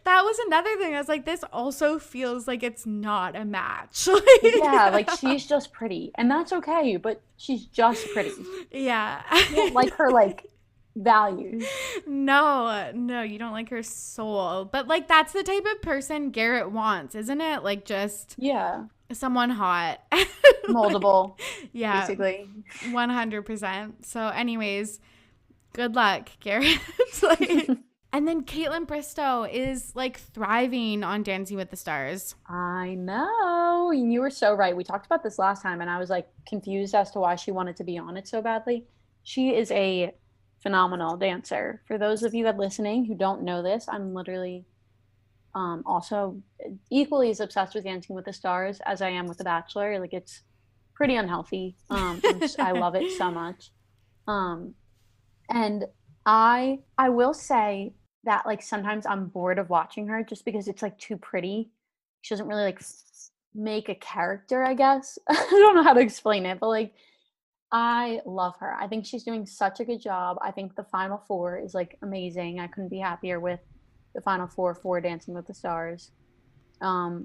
That was another thing. I was like, this also feels like it's not a match. Yeah, like she's just pretty. And that's okay, but she's just pretty. Yeah. You don't like her, like, values. No, you don't like her soul. But like that's the type of person Garrett wants, isn't it? Like just someone hot. Moldable. Yeah. Basically. 100%. So anyways, good luck, Garrett. And then Kaitlyn Bristowe is like thriving on Dancing with the Stars. I know. You were so right. We talked about this last time and I was like confused as to why she wanted to be on it so badly. She is a phenomenal dancer. For those of you that listening who don't know this, I'm literally also equally as obsessed with Dancing with the Stars as I am with The Bachelor. Like it's pretty unhealthy. I love it so much. And I will say that like sometimes I'm bored of watching her just because it's like too pretty. She doesn't really like make a character, I guess. I don't know how to explain it, but like I love her. I think she's doing such a good job. I think the final four is like amazing. I couldn't be happier with the final four for Dancing with the Stars. I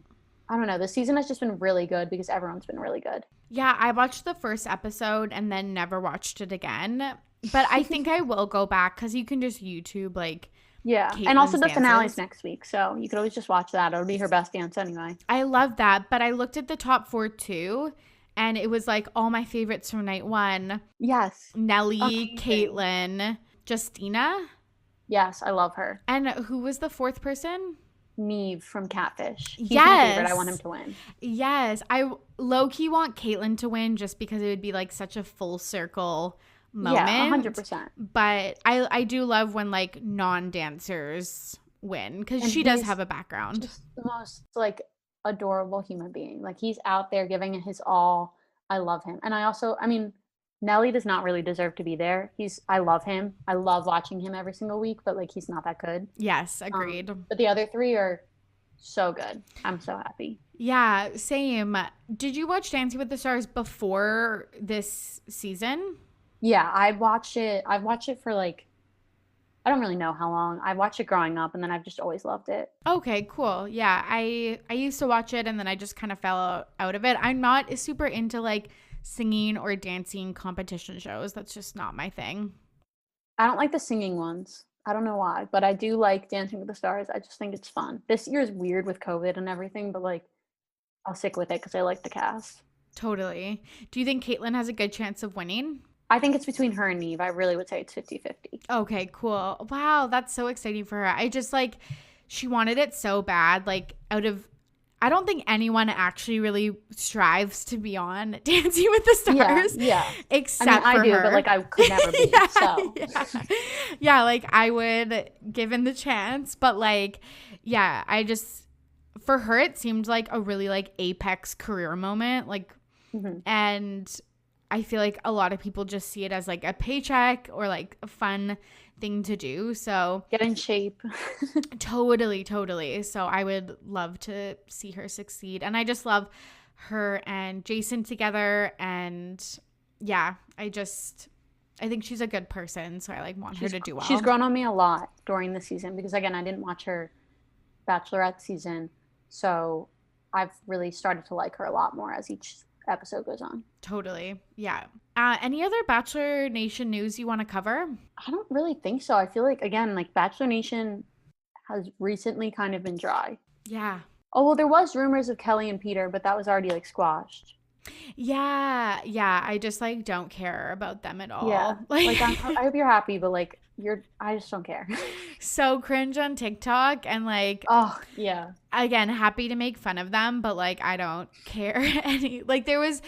don't know. This season has just been really good because everyone's been really good. Yeah, I watched the first episode and then never watched it again. But I think I will go back because you can just YouTube like Kaitlyn's and also the finale's next week, so you could always just watch that. It'll be her best dance anyway. I love that, but I looked at the top 4 too, and it was like all my favorites from night 1. Yes. Nelly, Kaitlyn, Justina. Yes, I love her. And who was the 4th person? Neve from Catfish. He's my favorite. I want him to win. Yes. I low-key want Kaitlyn to win just because it would be like such a full circle moment. Yeah, 100%. But I do love when like non-dancers win because And she does he's have a background. just the most like adorable human being. Like he's out there giving it his all. I love him. And I mean, Nelly does not really deserve to be there. I love him. I love watching him every single week, but like he's not that good. Yes, agreed. But the other three are so good. I'm so happy. Yeah, same. Did you watch Dancing with the Stars before this season? Yeah, I've watched it for like I don't really know how long. I watched it growing up and then I've just always loved it. Okay, cool. Yeah, I used to watch it and then I just kind of fell out of it. I'm not super into like singing or dancing competition shows. That's just not my thing. I don't like the singing ones. I don't know why, but I do like Dancing with the Stars. I just think it's fun. This year is weird with COVID and everything, but like I'll stick with it because I like the cast. Totally. Do you think Kaitlyn has a good chance of winning? I think it's between her and Neve. I really would say it's 50-50. Okay, cool. Wow, that's so exciting for her. I just like, she wanted it so bad. Like, I don't think anyone actually really strives to be on Dancing with the Stars. Yeah. Except I for do, her. but like I could never be. Yeah, So yeah, like I would given the chance, but like, yeah, I just, for her, it seemed like a really like apex career moment. Like, and I feel like a lot of people just see it as like a paycheck or like a fun thing to do. So get in shape. totally. So I would love to see her succeed. And I just love her and Jason together. And yeah, I think she's a good person. So I like want her to do well. She's grown on me a lot during the season because again, I didn't watch her Bachelorette season. So I've really started to like her a lot more as each episode goes on. Totally. Yeah. Any other Bachelor Nation news you want to cover? I don't really think so. I feel like, again, like Bachelor Nation has recently kind of been dry. Yeah. Oh, well, there was rumors of Kelly and Peter, but that was already like squashed. Yeah. I just like don't care about them at all. Yeah. Like I hope you're happy, but like I just don't care. So cringe on TikTok and like, oh yeah, again, happy to make fun of them, but like I don't care any. Like there was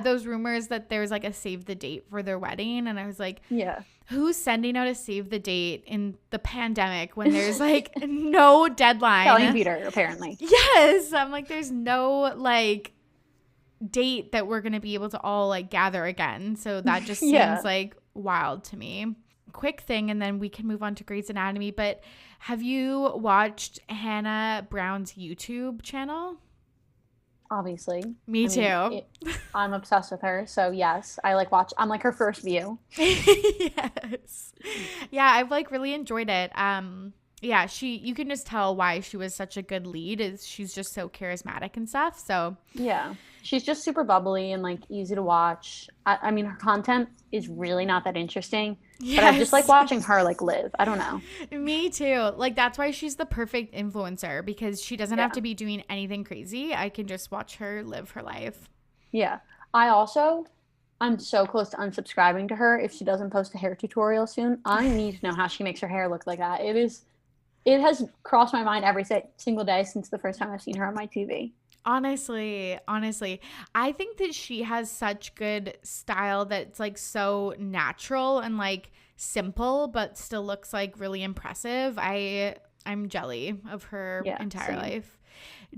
those rumors that there was like a save the date for their wedding, and I was like, yeah, who's sending out a save the date in the pandemic when there's like no deadline? Kelly and Peter apparently. Yes, I'm like there's no like date that we're gonna be able to all like gather again, so that just seems like wild to me. Quick thing and then we can move on to Grey's Anatomy, but have you watched Hannah Brown's YouTube channel? Obviously. Me too. I'm obsessed with her, so yes, I'm like her first view. Yes. Yeah, I've like really enjoyed it. Yeah, you can just tell why she was such a good lead is she's just so charismatic and stuff. So yeah, she's just super bubbly and like easy to watch. I mean, her content is really not that interesting, but I just like watching her like live. I don't know. Me too. Like that's why she's the perfect influencer because she doesn't have to be doing anything crazy. I can just watch her live her life. Yeah. I'm so close to unsubscribing to her if she doesn't post a hair tutorial soon. I need to know how she makes her hair look like that. It has crossed my mind every single day since the first time I've seen her on my TV. Honestly, I think that she has such good style that it's like so natural and like simple, but still looks like really impressive. I'm jelly of her entire life.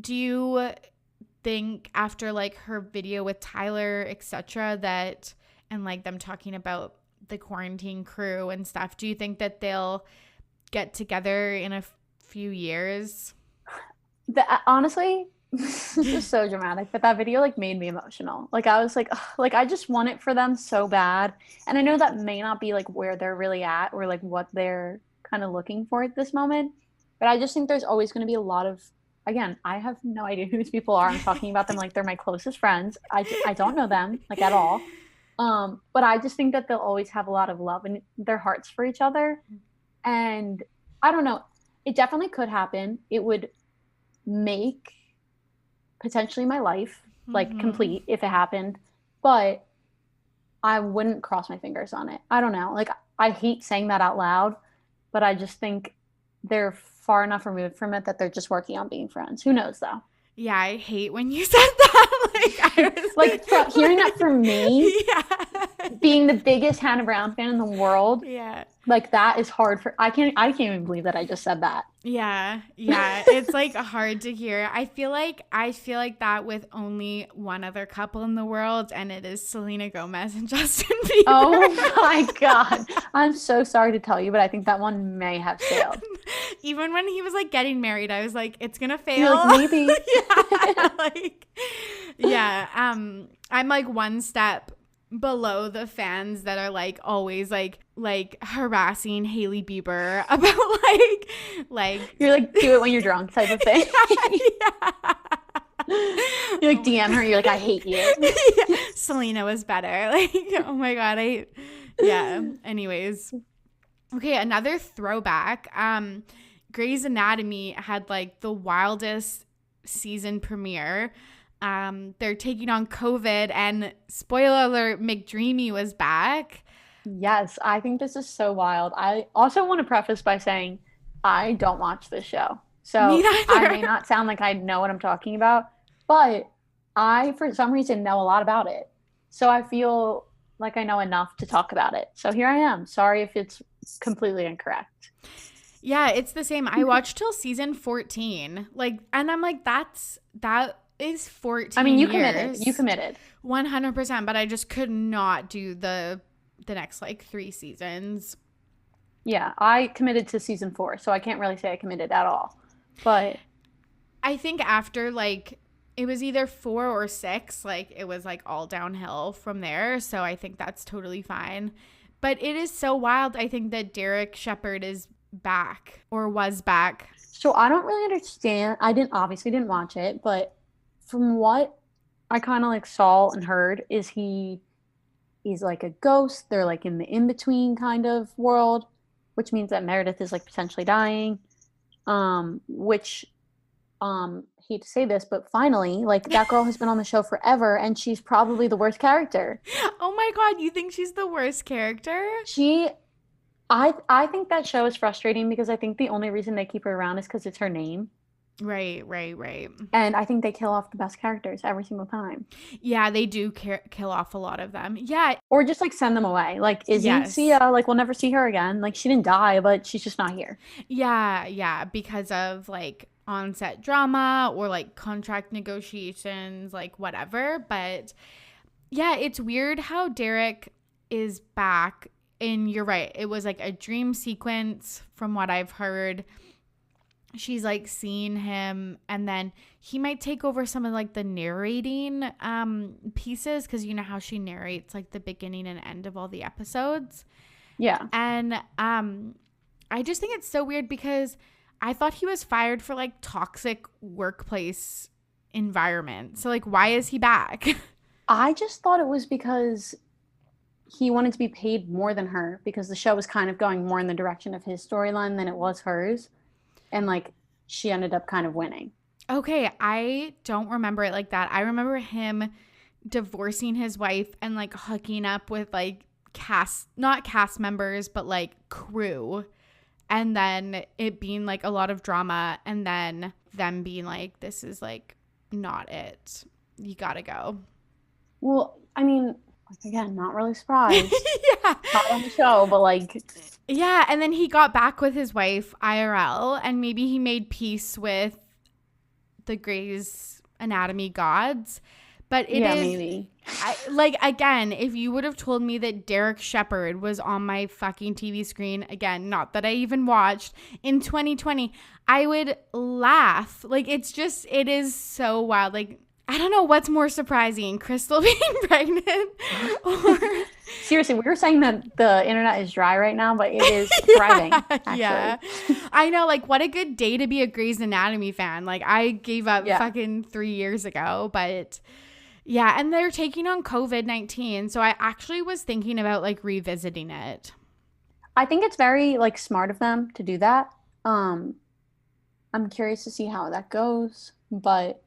Do you think after like her video with Tyler, etc., that and like them talking about the quarantine crew and stuff, do you think that they'll get together in a few years? Honestly, this is so dramatic, but that video like made me emotional. Like I was like, ugh, like I just want it for them so bad, and I know that may not be like where they're really at or like what they're kind of looking for at this moment, but I just think there's always going to be a lot of, again, I have no idea who these people are. I'm talking about them like they're my closest friends. I don't know them like at all, but I just think that they'll always have a lot of love in their hearts for each other. And I don't know, it definitely could happen. It would make potentially my life like complete if it happened, but I wouldn't cross my fingers on it. I don't know. Like I hate saying that out loud, but I just think they're far enough removed from it that they're just working on being friends. Who knows though? Yeah, I hate when you said that. Like, I was like hearing that from me, yeah. being the biggest Hannah Brown fan in the world, Yeah. like that is hard for. I can't even believe that I just said that. Yeah. Yeah. It's like hard to hear. I feel like that with only one other couple in the world, and it is Selena Gomez and Justin Bieber. Oh my God. I'm so sorry to tell you, but I think that one may have failed. Even when he was like getting married, I was like, it's gonna fail. You're like, maybe. Yeah. Like, yeah. I'm like one step below the fans that are like always like harassing Hailey Bieber about like You're like, do it when you're drunk type of thing. yeah. You like DM her, you're like, I hate you. Yeah. Selena was better. Like, oh my God. Yeah. Anyways. Okay, another throwback. Grey's Anatomy had like the wildest season premiere. They're taking on COVID, and spoiler alert, McDreamy was back. Yes, I think this is so wild. I also want to preface by saying I don't watch this show. So I may not sound like I know what I'm talking about, but I, for some reason, know a lot about it. So I feel like I know enough to talk about it. So here I am. Sorry if it's completely incorrect. Yeah, it's the same. I watched till season 14. Like, and I'm like, that is 14 I mean, you years. committed. 100%, but I just could not do the next like 3 seasons. Yeah, I committed to season 4, so I can't really say I committed at all. But I think after like it was either 4 or 6, like it was like all downhill from there. So I think that's totally fine. But it is so wild. I think that Derek Shepherd is back or was back. So I don't really understand. I obviously didn't watch it, but from what I kind of like saw and heard is he's like a ghost. They're like in the in-between kind of world, which means that Meredith is like potentially dying. Which hate to say this, but finally, like that girl has been on the show forever and she's probably the worst character. Oh my God, you think she's the worst character? I think that show is frustrating because I think the only reason they keep her around is because it's her name. Right. And I think they kill off the best characters every single time. Yeah, they do kill off a lot of them. Yeah. Or just like send them away. Like Izzy, Sia, like we'll never see her again. Like she didn't die, but she's just not here. Yeah, because of like on-set drama or like contract negotiations, like whatever. But yeah, it's weird how Derek is back. And you're right. It was like a dream sequence from what I've heard. She's like seeing him, and then he might take over some of like the narrating pieces, because you know how she narrates like the beginning and end of all the episodes. Yeah. And I just think it's so weird because I thought he was fired for like toxic workplace environment. So like, why is he back? I just thought it was because he wanted to be paid more than her, because the show was kind of going more in the direction of his storyline than it was hers. And like she ended up kind of winning. Okay, I don't remember it like that. I remember him divorcing his wife and like hooking up with like not cast members, but like crew. And then it being like a lot of drama, and then them being like, this is like not it. You gotta go. Well, I mean, like, again, not really surprised. Yeah. Not on the show, but like. Yeah, and then he got back with his wife, IRL, and maybe he made peace with the Grey's Anatomy gods. But it is, maybe. Like, again, if you would have told me that Derek Shepherd was on my fucking TV screen, again, not that I even watched, in 2020, I would laugh. Like, it is so wild. Like, I don't know what's more surprising, Krystal being pregnant or... Seriously, we were saying that the internet is dry right now, but it is thriving, actually. Yeah. I know, like, what a good day to be a Grey's Anatomy fan. Like, I gave up fucking 3 years ago, but... Yeah, and they're taking on COVID-19, so I actually was thinking about, like, revisiting it. I think it's very, like, smart of them to do that. I'm curious to see how that goes, but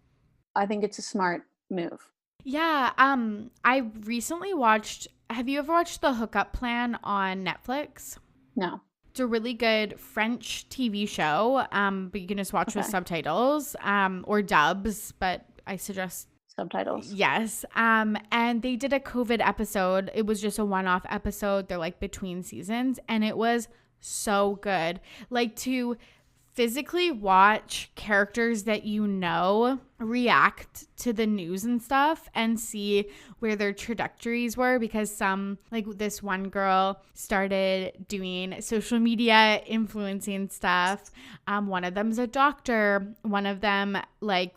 I think it's a smart move. Yeah, I recently watched... Have you ever watched The Hookup Plan on Netflix? No. It's a really good French TV show, but you can just watch with subtitles or dubs, but I suggest subtitles. Yes. And they did a COVID episode. It was just a one-off episode. They're like between seasons, and it was so good. Like to physically watch characters that you know react to the news and stuff and see where their trajectories were, because some, like this one girl started doing social media influencing stuff. One of them's a doctor. One of them like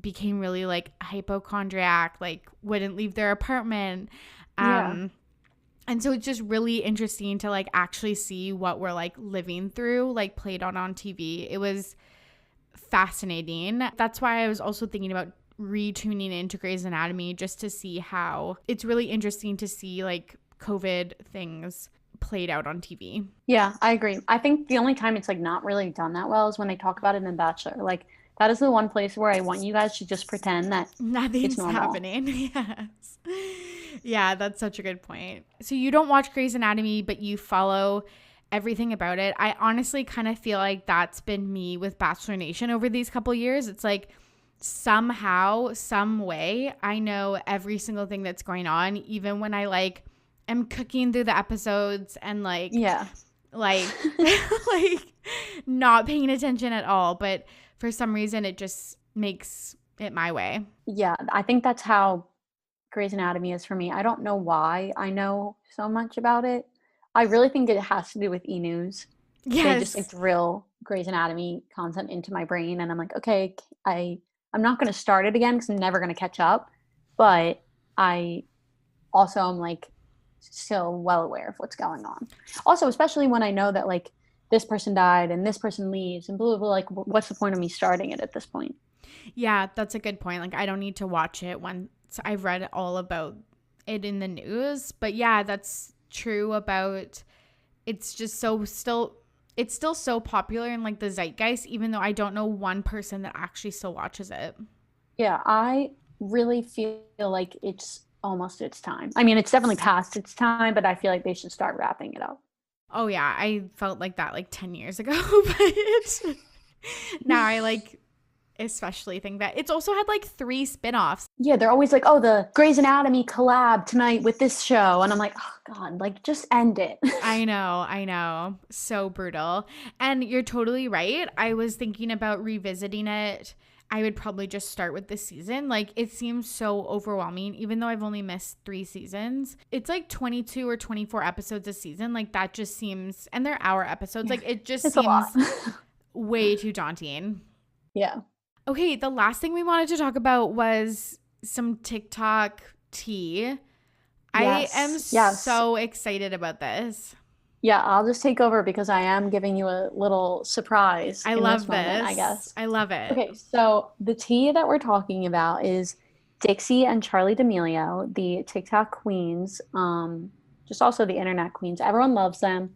became really like hypochondriac, like wouldn't leave their apartment. And so it's just really interesting to like actually see what we're like living through, like played on TV. It was fascinating. That's why I was also thinking about retuning into Grey's Anatomy, just to see how it's really interesting to see like COVID things played out on TV. Yeah, I agree. I think the only time it's like not really done that well is when they talk about it in Bachelor. Like that is the one place where I want you guys to just pretend that nothing's happening. Yes. Yeah, that's such a good point. So you don't watch Grey's Anatomy, but you follow everything about it. I honestly kind of feel like that's been me with Bachelor Nation over these couple years. It's like somehow, some way, I know every single thing that's going on, even when I like am cooking through the episodes and like like not paying attention at all. But for some reason, it just makes it my way. Yeah, I think that's how Grey's Anatomy is for me. I don't know why I know so much about it. I really think it has to do with E-News. Yes. They just like drill Grey's Anatomy content into my brain, and I'm like, okay, I'm not going to start it again because I'm never going to catch up. But I also am like still well aware of what's going on. Also, especially when I know that like this person died and this person leaves and blah, blah, blah, like what's the point of me starting it at this point? Yeah, that's a good point. Like I don't need to watch it once I've read all about it in the news. But yeah, that's true about it's just it's still so popular in like the zeitgeist, even though I don't know one person that actually still watches it. Yeah, I really feel like it's almost its time. I mean, it's definitely past its time, but I feel like they should start wrapping it up. Oh yeah, I felt like that like 10 years ago, but now I like especially think that it's also had like 3 spin-offs. Yeah, they're always like, oh, the Grey's Anatomy collab tonight with this show. And I'm like, oh God, like just end it. I know. So brutal. And you're totally right. I was thinking about revisiting it. I would probably just start with this season. Like it seems so overwhelming, even though I've only missed 3 seasons. It's like 22 or 24 episodes a season. Like that just seems, and they're hour episodes. Like it just seems way too daunting. Yeah. Okay, the last thing we wanted to talk about was some TikTok tea. Yes. I am so excited about this. Yeah, I'll just take over because I am giving you a little surprise. I love this. Moment, I guess. I love it. Okay, so the tea that we're talking about is Dixie and Charli D'Amelio, the TikTok queens, just also the internet queens. Everyone loves them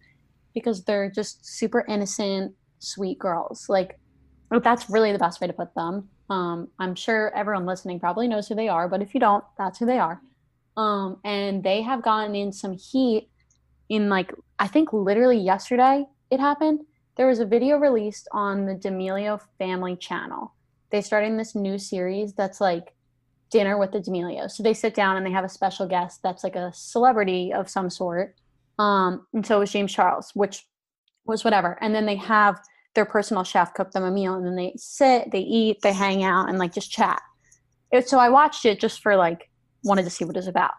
because they're just super innocent, sweet girls. Like, that's really the best way to put them. I'm sure everyone listening probably knows who they are, but if you don't, that's who they are. And they have gotten in some heat in like, I think literally yesterday it happened. There was a video released on the D'Amelio family channel. They're starting this new series that's like dinner with the D'Amelios. So they sit down and they have a special guest that's like a celebrity of some sort. And so it was James Charles, which was whatever. And then they have their personal chef cook them a meal, and then they sit, they eat, they hang out, and like just chat. So I watched it just for like, wanted to see what it was about.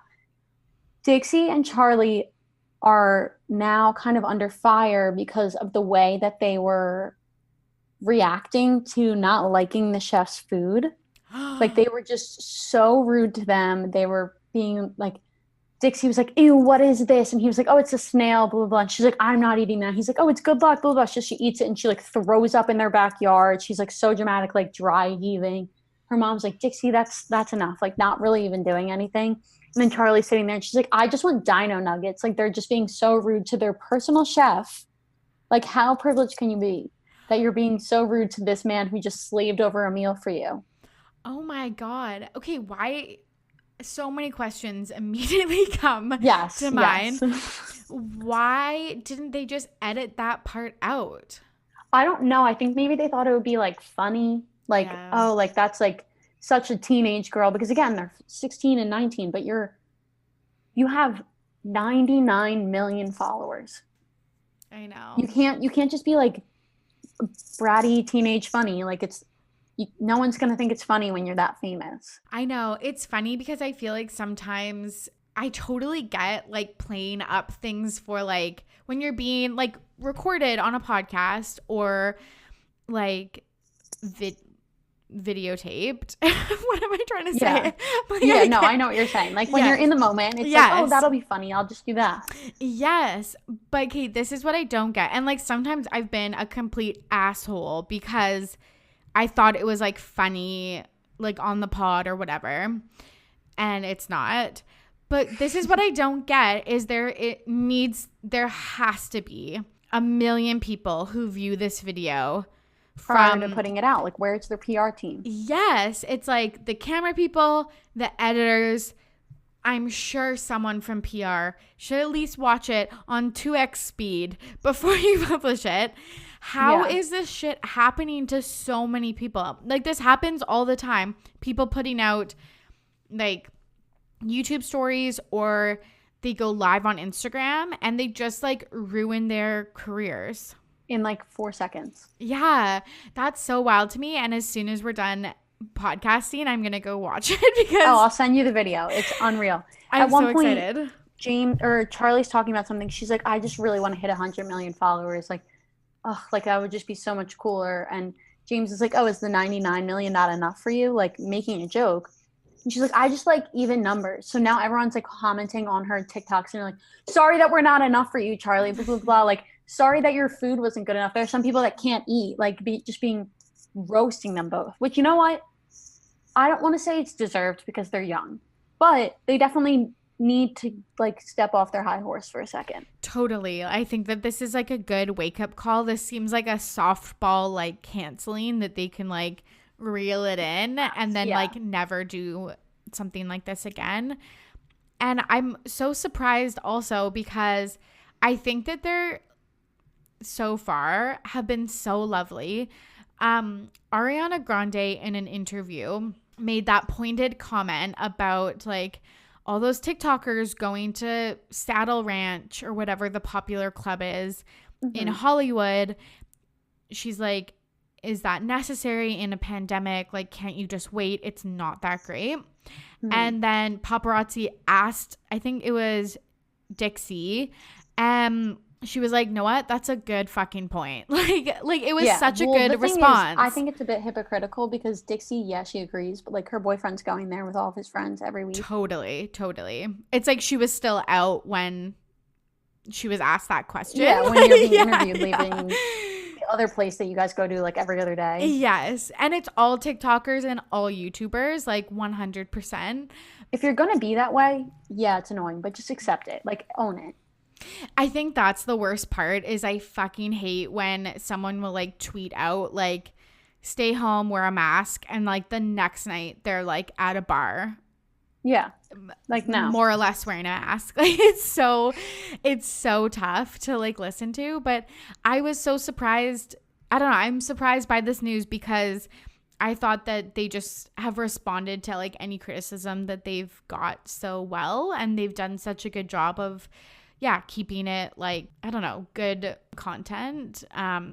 Dixie and Charli are now kind of under fire because of the way that they were reacting to not liking the chef's food. Like they were just so rude to them. They were being like, Dixie was like, ew, what is this? And he was like, oh, it's a snail, blah, blah, blah. And she's like, I'm not eating that. He's like, oh, it's good luck, blah, blah, blah. So she eats it and she like throws up in their backyard. She's like so dramatic, like dry heaving. Her mom's like, Dixie, that's enough. Like not really even doing anything. And then Charli's sitting there and she's like, I just want dino nuggets. Like they're just being so rude to their personal chef. Like how privileged can you be that you're being so rude to this man who just slaved over a meal for you? Oh my God. Okay, why? So many questions immediately come to mind. Yes. Why didn't they just edit that part out? I don't know. I think maybe they thought it would be like funny. Like, Yeah. oh, like that's like such a teenage girl, because again, they're 16 and 19, but you have 99 million followers. I know. You can't just be like bratty teenage funny. Like no one's going to think it's funny when you're that famous. I know. It's funny because I feel like sometimes I totally get like playing up things for like when you're being like recorded on a podcast or like videotaped. What am I trying to say? Yeah. Like, yeah, no, I know what you're saying. Like when you're in the moment, it's like, oh, that'll be funny. I'll just do that. Yes. But Kate, this is what I don't get. And like sometimes I've been a complete asshole because I thought it was like funny, like on the pod or whatever. And it's not. But this is what I don't get is there has to be 1 million people who view this video prior to putting it out. Like, where's their PR team? Yes. It's like the camera people, the editors. I'm sure someone from PR should at least watch it on 2x speed before you publish it. How is this shit happening to so many people? Like, this happens all the time. People putting out like YouTube stories or they go live on Instagram and they just like ruin their careers in like 4 seconds. Yeah, that's so wild to me. And as soon as we're done podcasting, I'm gonna go watch it because I'll send you the video. It's unreal. I'm At one so point, excited. Charlie's talking about something. She's like, I just really want to hit 100 million followers. Like, oh, like that would just be so much cooler. And James is like, oh, is the 99 million not enough for you? Like making a joke. And she's like, I just like even numbers. So now everyone's like commenting on her TikToks and they're like, sorry that we're not enough for you, Charlie, blah, blah, blah. Like, sorry that your food wasn't good enough. There are some people that can't eat, like roasting them both, which, you know what? I don't want to say it's deserved because they're young, but they definitely need to like step off their high horse for a second. Totally. I think that this is like a good wake up call. This seems like a softball, like canceling that they can like reel it in and then like never do something like this again. And I'm so surprised also because I think that they're so far have been so lovely. Ariana Grande in an interview made that pointed comment about like all those TikTokers going to Saddle Ranch or whatever the popular club is in Hollywood. She's like, is that necessary in a pandemic? Like, can't you just wait? It's not that great. And then paparazzi asked, I think it was Dixie, she was like, know what? That's a good fucking point. Like it was such a good response. I think it's a bit hypocritical because Dixie, she agrees, but like her boyfriend's going there with all of his friends every week. Totally. It's like she was still out when she was asked that question. Yeah, when you're being interviewed, leaving the other place that you guys go to like every other day. Yes. And it's all TikTokers and all YouTubers, like 100%. If you're going to be that way, it's annoying, but just accept it. Like, own it. I think that's the worst part is I fucking hate when someone will like tweet out like stay home, wear a mask, and like the next night they're like at a bar. Yeah. Like now. More or less wearing a mask. Like it's so tough to like listen to, but I was so surprised. I don't know, I'm surprised by this news because I thought that they just have responded to like any criticism that they've got so well, and they've done such a good job of keeping it like, I don't know, good content. I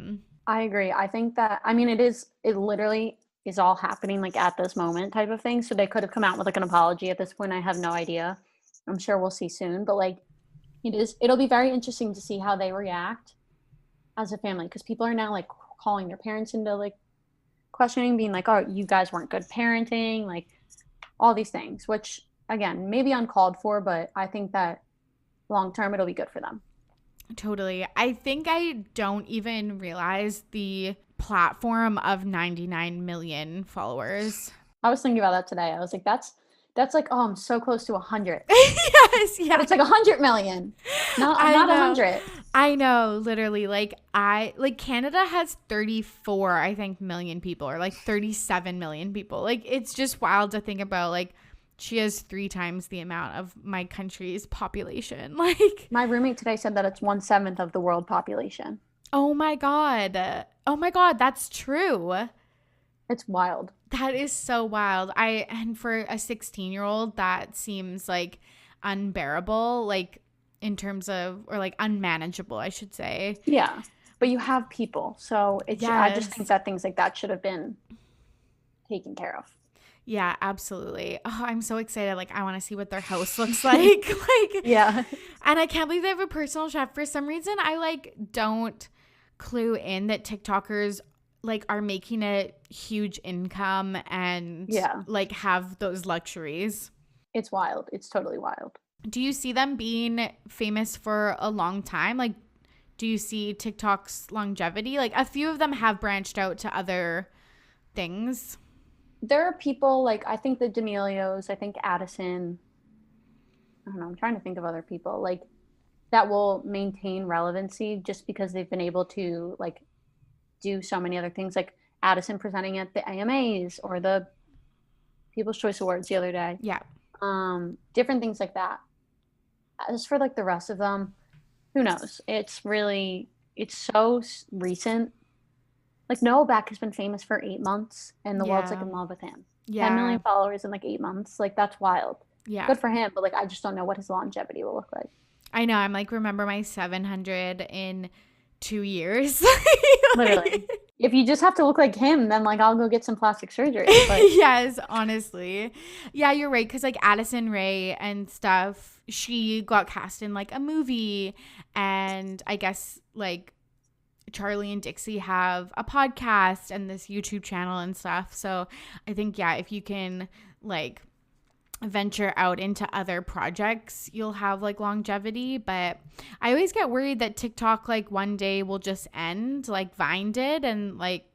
agree. I think that, I mean, it literally is all happening like at this moment type of thing. So they could have come out with like an apology at this point. I have no idea. I'm sure we'll see soon, but like it'll be very interesting to see how they react as a family. Cause people are now like calling their parents into like questioning, being like, oh, you guys weren't good parenting, like all these things, which again, maybe uncalled for, but I think that long term it'll be good for them. Totally. I think I don't even realize the platform of 99 million followers. I was thinking about that today. I was like, that's like, oh, I'm so close to 100. Yes, yeah. But it's like 100 million, not 100. I know, literally. Like Canada has 34, I think, million people, or like 37 million people. Like it's just wild to think about. Like she has 3 times the amount of my country's population. Like, My roommate today said that it's 1/7 of the world population. oh my God, that's true. It's wild. That is so wild. And for a 16-year-old, that seems like unbearable, like in terms of, or like unmanageable, I should say. Yeah, but you have people, so it's. Yes. I just think that things like that should have been taken care of. Yeah, absolutely. Oh, I'm so excited. Like, I want to see what their house looks like. Like, Yeah. and I can't believe they have a personal chef. For some reason, I like don't clue in that TikTokers like are making a huge income and like have those luxuries. It's wild. It's totally wild. Do you see them being famous for a long time? Like, do you see TikTok's longevity? Like, a few of them have branched out to other things. There are people like, I think the D'Amelios, I think Addison, I don't know, I'm trying to think of other people like that will maintain relevancy just because they've been able to like do so many other things, like Addison presenting at the AMAs or the People's Choice Awards the other day. Yeah. Different things like that. As for like the rest of them, who knows? It's so recent. Like Noah Beck has been famous for 8 months and the world's like in love with him. Yeah. 10 million followers in like 8 months. Like that's wild. Yeah. Good for him, but like I just don't know what his longevity will look like. I know. I'm like, remember my 700 in 2 years. Literally. If you just have to look like him, then like I'll go get some plastic surgery. But yes, honestly. Yeah, you're right. Because like Addison Rae and stuff, she got cast in like a movie. And I guess like Charli and Dixie have a podcast and this YouTube channel and stuff. So I think, yeah, if you can like venture out into other projects, you'll have like longevity. But I always get worried that TikTok like one day will just end like Vine did, and like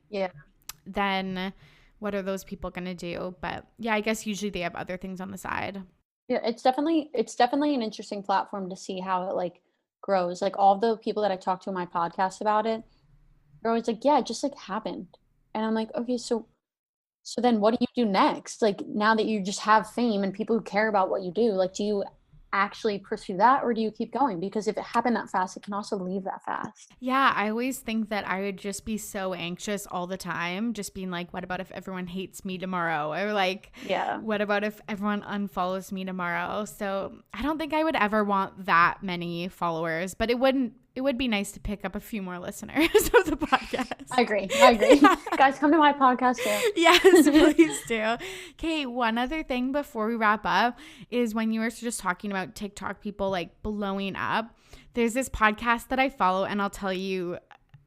then what are those people gonna do? But yeah, I guess usually they have other things on the side. Yeah, it's definitely an interesting platform to see how it like grows. Like all the people that I talked to in my podcast about it, they're always like, yeah, it just like happened. And I'm like, okay, so then what do you do next? Like now that you just have fame and people who care about what you do, like do you actually pursue that or do you keep going? Because if it happened that fast, it can also leave that fast. Yeah, I always think that I would just be so anxious all the time, just being like, what about if everyone hates me tomorrow? Or like, what about if everyone unfollows me tomorrow? So I don't think I would ever want that many followers, but it would be nice to pick up a few more listeners of the podcast. I agree. Yeah. Guys, come to my podcast too. Yes, please do. Okay, one other thing before we wrap up is when you were just talking about TikTok people like blowing up, there's this podcast that I follow, and I'll tell you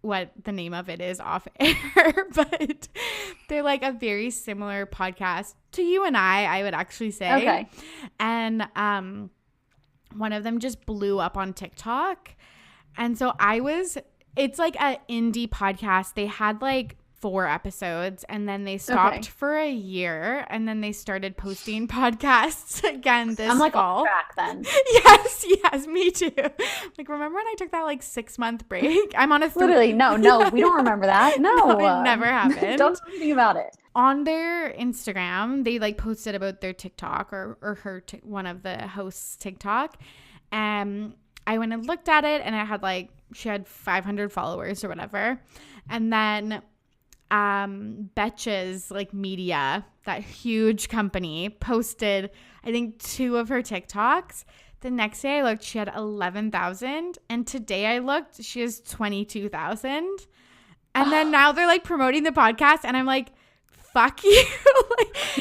what the name of it is off air, but they're like a very similar podcast to you and I would actually say. Okay. And one of them just blew up on TikTok. And so it's like an indie podcast. They had like 4 episodes and then they stopped for a year and then they started posting podcasts again this I'm like fall. On track then. Yes, me too. Like, remember when I took that like 6-month break? I'm on a literally no, we don't remember that. No, it never happened. Don't say anything about it. On their Instagram, they like posted about their TikTok or her one of the hosts' TikTok. I went and looked at it and it had like, she had 500 followers or whatever. And then Betches like Media, that huge company, posted I think 2 of her TikToks. The next day I looked, she had 11,000, and today I looked, she has 22,000. And then now they're like promoting the podcast and I'm like, fuck you.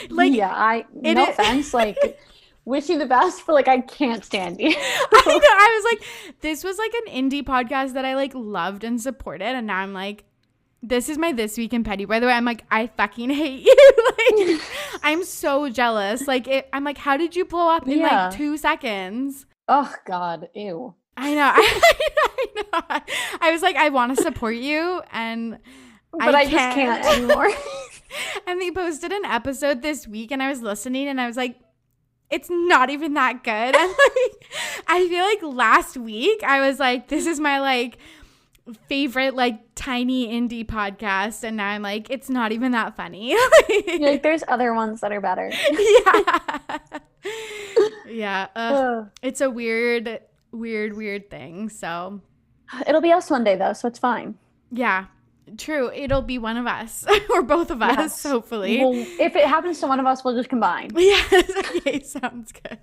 like yeah, no offense, like wish you the best, but like I can't stand you. I was like, this was like an indie podcast that I like loved and supported, and now I'm like, this is my This Week in Petty. By the way, I'm like, I fucking hate you. Like, I'm so jealous. Like, I'm like, how did you blow up in like 2 seconds? Oh God, ew. I know. I know. I was like, I want to support you, but I just can't anymore. And they posted an episode this week, and I was listening, and I was like, it's not even that good. And like, I feel like last week I was like, this is my like favorite like tiny indie podcast, and now I'm like, it's not even that funny. You're like, there's other ones that are better. Yeah. It's a weird thing. So it'll be us one day though, so it's fine. Yeah, true. It'll be one of us or both of us, hopefully. Well, if it happens to one of us, we'll just combine. Yes. Okay, sounds good.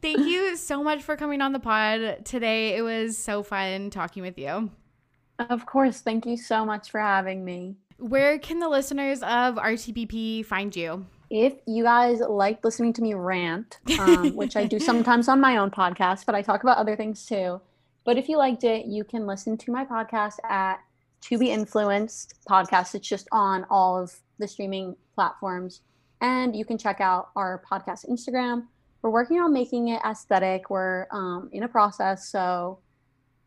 Thank you so much for coming on the pod today. It was so fun talking with you. Of course. Thank you so much for having me. Where can the listeners of RTBP find you? If you guys like listening to me rant, which I do sometimes on my own podcast, but I talk about other things too. But if you liked it, you can listen to my podcast at To Be Influenced Podcast. It's just on all of the streaming platforms. And you can check out our podcast Instagram. We're working on making it aesthetic. We're in a process, so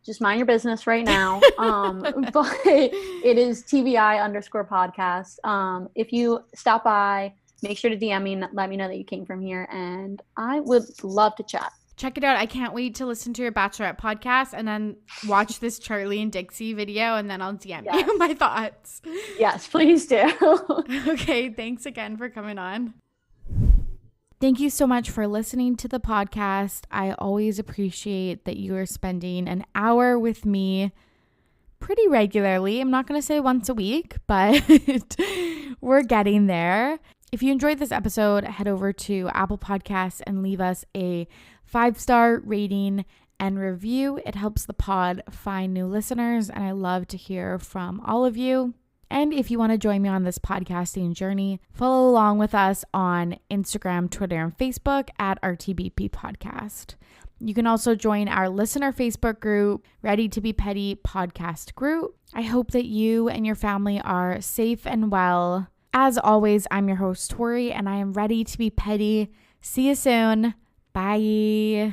just mind your business right now. But it is TBI_podcast. If you stop by, make sure to DM me and let me know that you came from here, and I would love to chat. Check it out. I can't wait to listen to your Bachelorette podcast and then watch this Charli and Dixie video, and then I'll DM you my thoughts. Yes, please do. Okay, thanks again for coming on. Thank you so much for listening to the podcast. I always appreciate that you are spending an hour with me pretty regularly. I'm not going to say once a week, but we're getting there. If you enjoyed this episode, head over to Apple Podcasts and leave us a 5-star rating and review. It helps the pod find new listeners, and I love to hear from all of you. And if you want to join me on this podcasting journey, follow along with us on Instagram, Twitter, and Facebook at RTBP Podcast. You can also join our listener Facebook group, Ready to Be Petty Podcast Group. I hope that you and your family are safe and well. As always, I'm your host, Tori, and I am ready to be petty. See you soon. Bye.